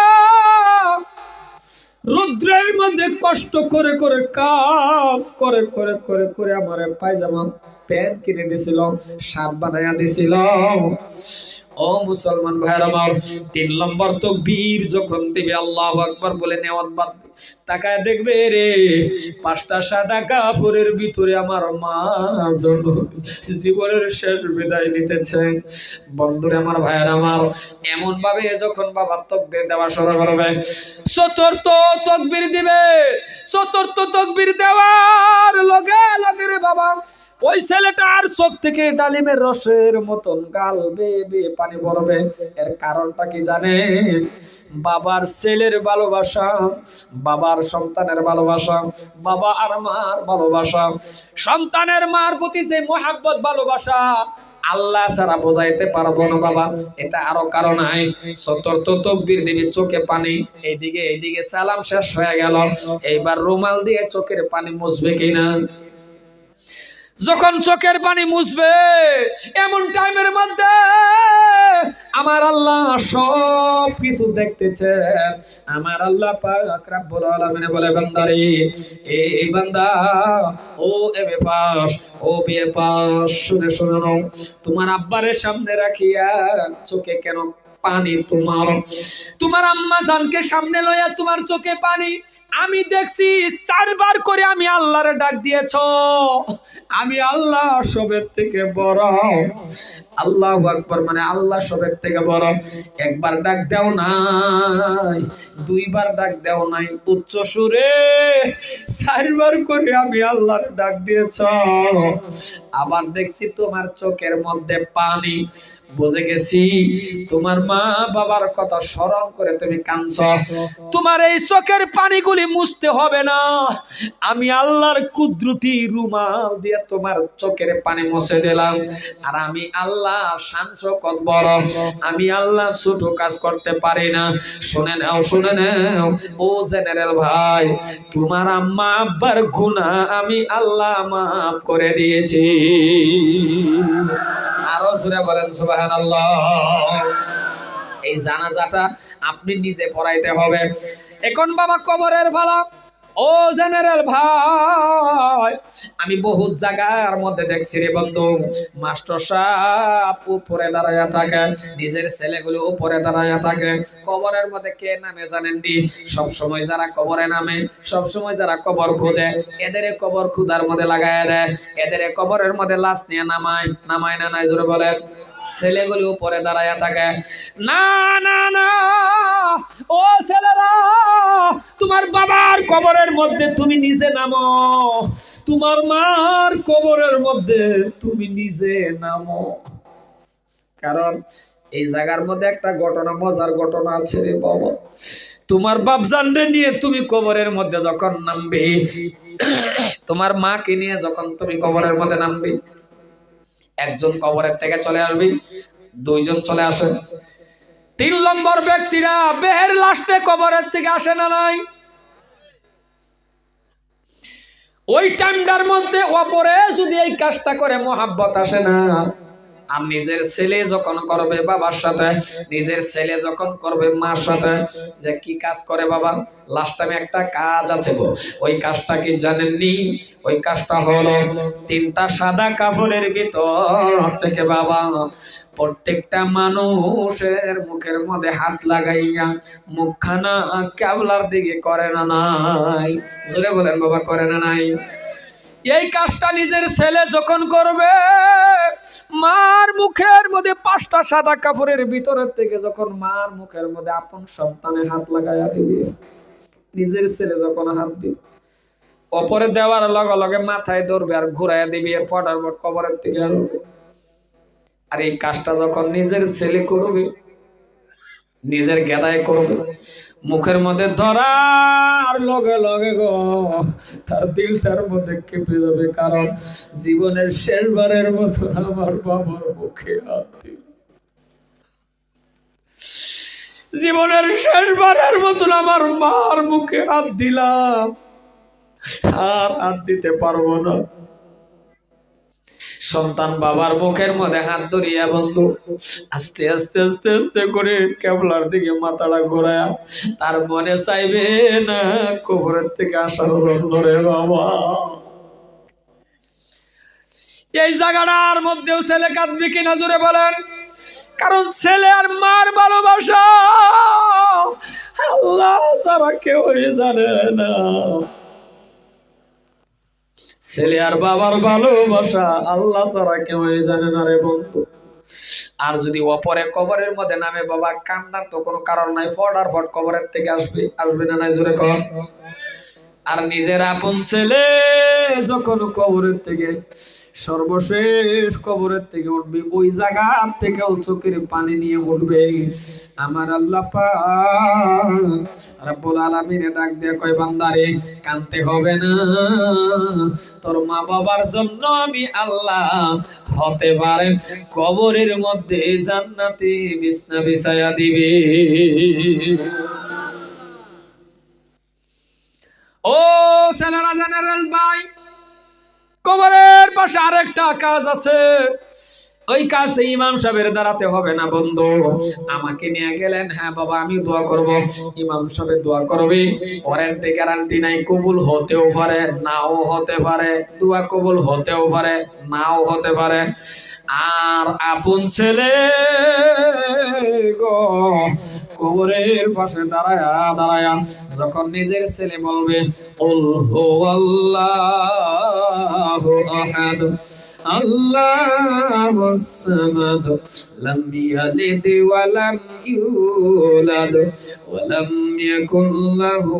রুদ্রের মধ্যে কষ্ট করে করে কাজ করে করে করে করে আমার পায়জামা প্যান্ট কিনে দিছিল, শার্ট বানাইয়া দিছিল। ও মুসলমান ভাইরা আমার, 3 নম্বর তাকবীর যখন দিবে আল্লাহু আকবার বলে নেওয়াত বাদ তাকায় দেখবে রে 5টা সাদা কাপড়ের ভিতরে আমার মা জীবনের শেষ বিদায় নিতেছে। বন্ধুরে আমার ভাইরা আমার, এমন ভাবে যখন বাবা তাকবীর দেওয়া শুরু করবে, চতুর্থ তাকবীর দিবে, চতুর্থ তাকবীর দেওয়ার লগে লগে রে বাবা ওই ছেলেটার চোখ থেকে ডালিমের রসের মতন গাল বেয়ে বেয়ে পানি পড়বে। এর কারণটা কি জানেন? বাবার ছেলের ভালোবাসা, বাবার সন্তানের ভালোবাসা, বাবা আর মার ভালোবাসা, সন্তানের মার প্রতি যে মহাব্বত ভালোবাসা আল্লাহ ছাড়া বোঝাইতে পারবো না বাবা। এটা আরো কারণ নাই। চতুর্থ তাকবীর দিবি, চোখে পানি, এইদিকে এইদিকে সালাম শেষ হয়ে গেল, এইবার রুমাল দিয়ে চোখের পানি মুছবে কিনা? যখন চোখের পানি মুছবে এমন টাইমের মধ্যে আমার আল্লাহ সব কিছু দেখতেছে। আমার আল্লাহ পাক রব্বুল আলামিন বলে, বান্দারে এই বান্দা, ও এবে পাস, ও বিয়ে পাস, শুনে শুনে নাও, তোমার আব্বারে সামনে রাখিয়া চোখে কেন পানি? তোমার আম্মা জানকে সামনে লইয়া তোমার চোখে পানি। আমি দেখছি 4 বার করে আমি আল্লাহরে ডাক দিয়েছ। আমি আল্লাহ সবের থেকে বড়। আল্লাহু আকবার মানে আল্লাহ সবের থেকে বড়। একবার ডাক দাও নাই, 2 বার ডাক দাও নাই, উচ্চ সুরে 4 বার করে আমি আল্লাহরে ডাক দিয়েছ। আবার দেখছি তোমার চোখের মধ্যে পানি। বুঝে গেছি তোমার মা বাবার কথা স্মরণ করে তুমি কাঁদছ। তোমার এই চোখের পানিগুলি মুছতে হবে না, আমি আল্লাহর কুদরতি রুমাল দিয়ে তোমার চোখের পানি মুছে দিলাম। আর আমি আল্লাহ শান শওকত বড়, আমি আল্লাহ ছোট কাজ করতে পারি না। শুনে নাও, শুনে নাও ও জেনারেল ভাই, তোমার আম্মা আব্বার গুনাহ আমি আল্লাহ মাফ করে দিয়েছি। আরো জোরে বলেন সুবহানাল্লাহ। এই জানাজাটা আপনি নিজে পড়াইতে হবে। এখন বাবা কবরের ভালা, ও জেনারেল ভাই, আমি বহুত জায়গার মধ্যে দেখছি রে বন্ধু, মাস্টার সাহেব উপরে দাঁড়ায়া থাকে, নিজের ছেলেগুলো উপরে দাঁড়ায়া থাকে। কবরের মধ্যে কে নামে জানেন নি? সব সময় যারা কবরে নামে, সব সময় যারা কবর খুদে, এদের কবর খুদার মধ্যে লাগায়া দেয়, এদের কবরের মধ্যে লাশ নিয়ে নামায়, নামায় না নাই জোরে বলেন? ছেলেগুলো উপরে দাঁড়ায়া থাকে। না না না, ও ছেলেরা, তোমার বাবার কবরের মধ্যে তুমি নিজে নামো, তোমার মার কবরের মধ্যে তুমি নিজে নামো। কারণ এই জায়গার মধ্যে একটা ঘটনা, মজার ঘটনা আছে রে বাবা। তোমার বাপজানরে নিয়ে তুমি কবরের মধ্যে যখন নামবে, তোমার মাকে নিয়ে যখন তুমি কবরের মধ্যে নামবে, একজন কবরের থেকে চলে আসবি, 2 জন চলে আসে, 3 নম্বর ব্যক্তিরা বেহের লাস্টে কবরের থেকে আসে না নাই? ওই টাইমটার মধ্যে ওপরে যদি এই কাজটা করে মহাব্বত আসে না। আর নিজের ছেলে যখন করবে বাবার সাথে, নিজের ছেলে যখন করবে মার সাথে, যে কি কাজ করে বাবা, লাস্ট টাইমে একটা কাজ আছে গো, ওই কাজটা কি জানেননি? ওই কাজটা হলো 3টা সাদা কাপড়ের ভিতর থেকে বাবা প্রত্যেকটা মানুষের মুখের মধ্যে হাত লাগাইয়া মুখখানা ক্যাবলার দিকে করে না নাই? জোরে বলেন বাবা, করে না নাই? এই কাজটা নিজের ছেলে যখন করবে, মার মুখের মধ্যে 5টা সাদা কাপড়ের ভিতরের থেকে যখন মার মুখের মধ্যে আপন সন্তানে হাত লাগাইয়া দিবে, নিজের ছেলে যখন হাত দিবে, অপরে দেওয়ার লগে লগে মাথায় ধরবে আর ঘুরাইয়া দিবি, এর ফটার ফট কবরের থেকে আসবে। আর এই কাজটা যখন নিজের ছেলে করবে, নিজের গেদায় করবে, মুখের মধ্যে ধরার লগে লগে গো তার দিলটার মধ্যে কেঁপে যাবে। কারণ জীবনের শেষবারের মতো আমার বাবার মুখে হাত দিল, জীবনের শেষবারের মতন আমার মার মুখে হাত দিলাম, আর হাত দিতে পারবো না। সন্তান বাবার মুখের মধ্যে হাত ধরিয়া বন্ধু আস্তে আস্তে আস্তে আস্তে করে কেবলার দিকে মাথাটা ঘোরায়া তার মনে চাইবে না কবরের থেকে আসার জন্য রে বাবা। এই জায়গাটার মধ্যেও ছেলে কাঁদবে কিনা জোরে বলেন? কারণ ছেলে আর মার ভালোবাসা আল্লাহ ছাড়া কেউই জানে না। ছেলে আর বাবার ভালোবাসা আল্লাহ ছাড়া কেউই জানে না রে বন্ধু। আর যদি অপরে কবরের মধ্যে নামে বাবা, কান্নার তো কোনো কারণ নাই, ফটার ফট কবরের থেকে আসবে, আসবে না নাই জোরে কর। আর নিজের আপন ছেলে যখন কবরের থেকে সর্বশেষ কবরের থেকে উঠবে, ওই জায়গা থেকেও চোখের পানি নিয়ে উঠবে। আমার আল্লাহ পাক রব্বুল আলামিন ডাক দিয়ে কয় বান্দারে কাঁদতে হবে না, তোর মা বাবার জন্য আমি আল্লাহ হতে পারে কবরের মধ্যে জান্নাতি বিছনা বিছায়া দিবে। ও সেনারা জেনারেল ভাই, কবরের পাশে আরেকটা কাজ আছে। ওই কাজে ইমাম সাহেবের দাঁড়াতে হবে না বন্ধু। আমাকে নিয়ে গেলেন, হ্যাঁ বাবা আমি দোয়া করব, ইমাম সাহেব দোয়া করবে, ওয়ারেন্টি গ্যারান্টি নাই, কবুল হতেও পারে নাও হতে পারে, দোয়া কবুল হতেও পারে নাও হতে পারে। আর আপন ছেলে গো কবরের পাশে দাঁড়ায়া দাঁড়ায়া যখন নিজের ছেলে বলবে কুল হুয়াল্লাহু আহাদ আল্লাহুস সামাদ লাম ইয়ালিদ ওয়া লাম ইউলাদ ওয়া লাম ইয়াকুল লাহু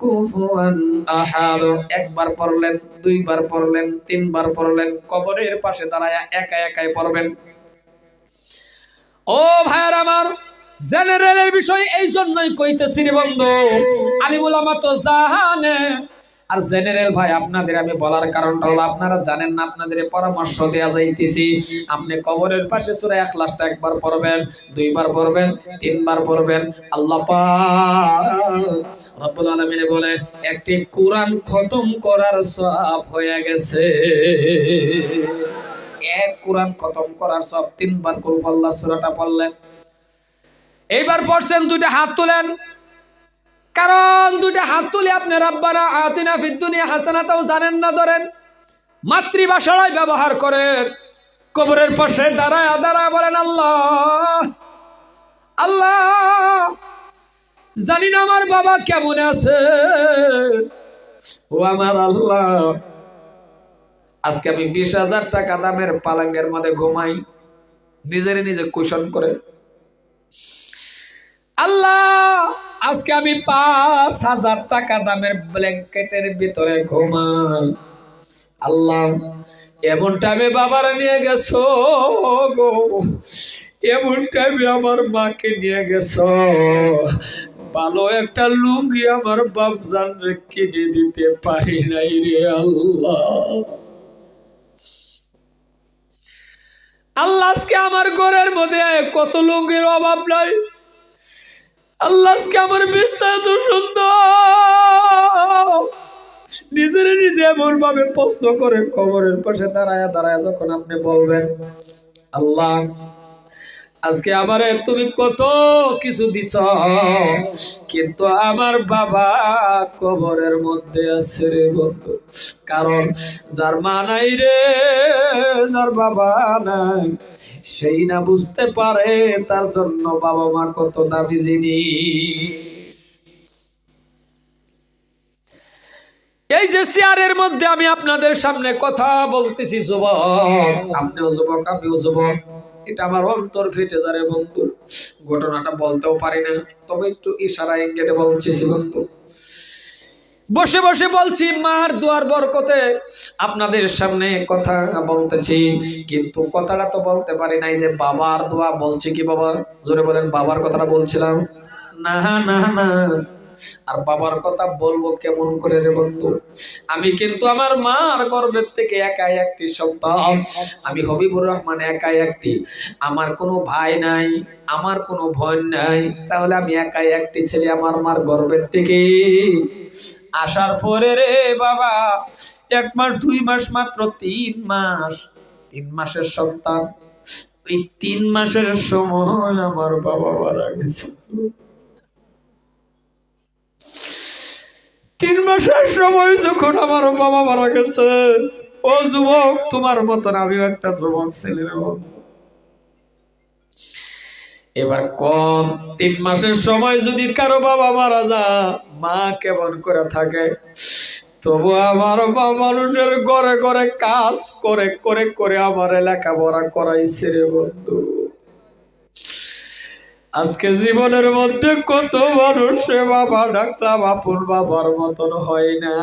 কুফুয়ান আহাদ, একবার পড়লেন, দুইবার পড়লেন, তিনবার পড়লেন, কবরের পাশে দাঁড়ায়া একা একাই পড়বেন। ও ভাইয়ার আমার, জেনারেলের বিষয় এই জন্যই কইতেছি রে বন্ধু, আলিমুল আমা তো জানে। আর জেনারেল ভাই আপনাদের আমি বলার কারণটা হলো আপনারা জানেন না, আপনাদের পরামর্শ দেয়া যাইতেছি। আপনি কবরের পাশে সূরা ইখলাসটা একবার পড়বেন, দুইবার পড়বেন, তিনবার পড়বেন। আল্লাহ পাক রব্বুল আলামিন বলে একটি কোরআন খতম করার সওয়াব হয়ে গেছে। এক কোরআন খতম করার সওয়াব, তিনবার কুল আল্লাহ সূরাটা পড়লেন। এইবার পড়ছেন, দুইটা হাত তুলেন, কারণ দুইটা হাত তুলে আপনি রাব্বানা আতিনা ফিদ দুনিয়া হাসানাতাও জানেন না ধরেন, মাতৃভাষায় ব্যবহার করেন। কবরের পাশে দাঁড়ায় দাঁড়ায় বলেন আল্লাহ আল্লাহ, জানি না আমার বাবা কেমন আছে, ও আমার আল্লাহ আজকে আমি 20,000 টাকা দামের পালঙ্গের মধ্যে ঘুমাই, নিজের নিজে কোয়েশ্চন করে। আল্লাহ আজকে আমি 5,000 টাকা দামের ব্ল্যাঙ্কেটের ভিতরে ঘুমাই। আল্লাহ এমন টাইমে বাবার নিয়ে গেছো গো, এমন টাইমে আমার মাকে নিয়ে গেছো, ভালো একটা লুঙ্গি আমার বাপজান রে কিনে দিতে পারি নাই রে আল্লাহ। আল্লাহ আজকে আমার ঘরের মধ্যে কত লুঙ্গির অভাব নাই। আল্লাহ আজকে আমার বিছনা এত সুন্দর, নিজের নিজে এমন ভাবে প্রশ্ন করে কবরের পাশে দাঁড়ায় দাঁড়ায় যখন আপনি বলবেন আল্লাহ আজকে আমারে তুমি কত কিছু দিছ, কিন্তু আমার বাবা কবরের মধ্যে আছে রে বন্ধু। কারণ যার মা নাই রে, যার বাবা নাই, সেই না বুঝতে পারে তার জন্য বাবা মা কত দামি জিনিস। এই যে চেয়ারের মধ্যে আমি আপনাদের সামনে কথা বলতেছি, যুবক আপনিও যুবক আমিও যুবক, এটা আমার অন্তর ফেটে যারে বন্ধু। ঘটনাটা বলতেও পারি না, তবে একটু ইশারা ইঙ্গিতে বলতেছি বন্ধু। বসে বসে বলছি মার দোয়ার বরকতে আপনাদের সামনে কথা বলতেছি, কিন্তু কথাটা তো বলতে পারি নাই যে বাবার দোয়া বলছি কি বাবা? জোরে বলেন, বাবার কথাটা বলছিলাম না না না। আর বাবার কথা বলবো কেমন করে রে বন্ধু? আমি কিন্তু আমার মার গর্ভের থেকে একাই একটি সন্তান, আমি হবিবুর রহমান একাই একটি, আমার কোনো ভাই নাই, আমার কোনো বোন নাই, তাহলে আমি একাই একটি ছেলে আমার মার গর্ভের থেকে আসার পরে রে বাবা 1 মাস 2 মাস মাত্র 3 মাস, 3 মাসের সন্তান, এই 3 মাসের সময় আমার বাবা মারা গেছে। 3 মাসের সময় যখন আমার বাবা মারা গেছে, ও যুবক, তোমার মতন আমিও একটা যুবক ছেলে। এবার কোন 3 মাসের সময় যদি কারো বাবা মারা যায়, মা কেমন করে থাকে? তবু আমার মা মানুষের ঘরে ঘরে কাজ করে করে করে আমার লেখাপড়া করাইছে রে বন্ধু। আজকে জীবনের মধ্যে কত মানুষে বাবা ডাকলাম, আপন বাবার মতন হয় না।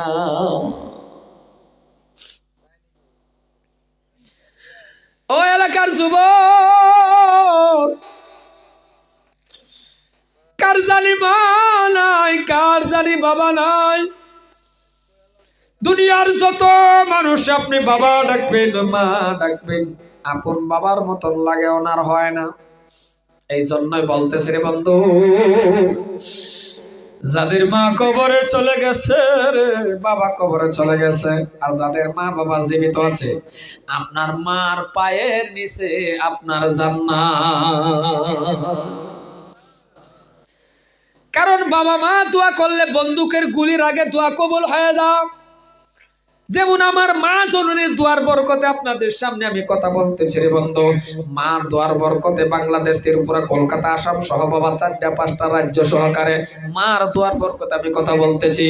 ও এলাকার যুবক, কার জানি মা নাই, কার জানি বাবা নাই। দুনিয়ার যত মানুষ আপনি বাবা ডাকবেন, মা ডাকবেন, আপন বাবার মতন লাগে ওনার হয় না। এই জন্যই বলতেছি রে বন্ধু, যাদের মা কবরে চলে গেছে রে, বাবা কবরে চলে গেছে, আর যাদের মা বাবা জীবিত আছে, আপনার মার পায়ের নিচে আপনার জান্নাত। কারণ বাবা মা দোয়া করলে বন্দুকের গুলির আগে দোয়া কবুল হয়ে যায়। যেমন আমার মা জননীর দোয়ার বরকতে আপনাদের সামনে আমি কথা বলতেছি রে বন্ধু। মার দোয়ার বরকতে বাংলাদেশ, ত্রিপুরা, কলকাতা, আসাম সহ বাবা 4টা-5টা রাজ্য সহকারে মার দোয়ার বরকতে আমি কথা বলতেছি।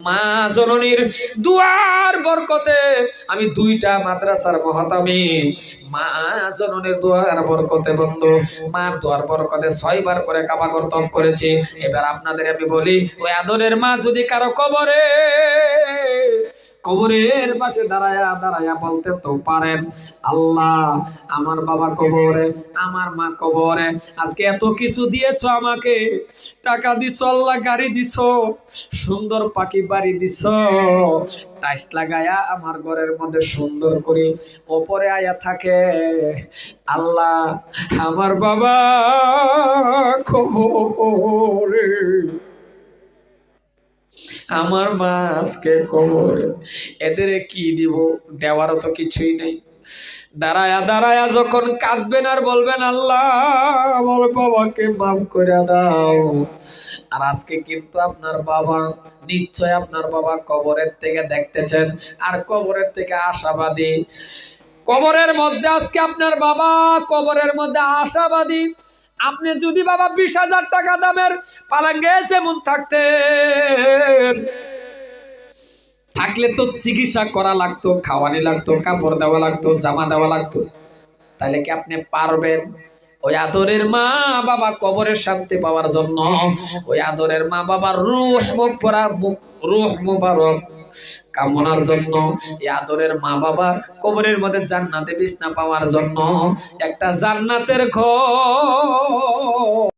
মা জননীর দোয়ার বরকতে আমি 2টা মাদ্রাসার মহতামি। মা জননীর দোয়ার বরকতে বন্ধু, মার দোয়ার বরকতে 6 বার করে কাবা কর্তব্য করেছি। এবার আপনাদের আমি বলি, ওই আদরের মা যদি কারো কবরের পাশে দাঁড়ায়া দাঁড়ায়া বলতে তো পারেন, আল্লাহ আমার বাবা কবরে, আমার মা কবরে, আজকে এত কিছু দিয়েছো আমাকে, টাকা দিছো, আল্লাহ গাড়ি দিছো, সুন্দর পাখি বাড়ি দিছো, টাইস লাগায়া আমার ঘরের মধ্যে সুন্দর করে ওপরে আয়া থাকে, আল্লাহ আমার বাবা কবরে, আমার মা আজকে কবরে, এদের কি দিব? দেওয়ারও তো কিছুই নেই। দাঁড়ায়া দাঁড়ায়া যখন কাঁদবেন আর বলবেন, আল্লাহ আমার বাবাকে মাফ করে দাও। আর আজকে কিন্তু আপনার বাবা, নিশ্চয় আপনার বাবা কবরের থেকে দেখতেছেন, আর কবরের থেকে আশাবাদী। কবরের মধ্যে আজকে আপনার বাবা কবরের মধ্যে আশাবাদী। আপনি যদি বাবা 20,000 টাকা দামের পালাঙ্গে যেমন থাকলে তো চিকিৎসা করা লাগতো, খাওয়ানি লাগতো, কাপড় দেওয়া লাগতো, জামা দেওয়া লাগতো, তাহলে কি আপনি পারবেন ওই আদরের মা বাবা কবরের শান্তি পাওয়ার জন্য, ওই আদরের মা বাবার রূহ মুবারক কামনার জন্য, এই আদরের মা বাবা কবরের মধ্যে জান্নাতে বিছনা পাওয়ার জন্য একটা জান্নাতের ঘর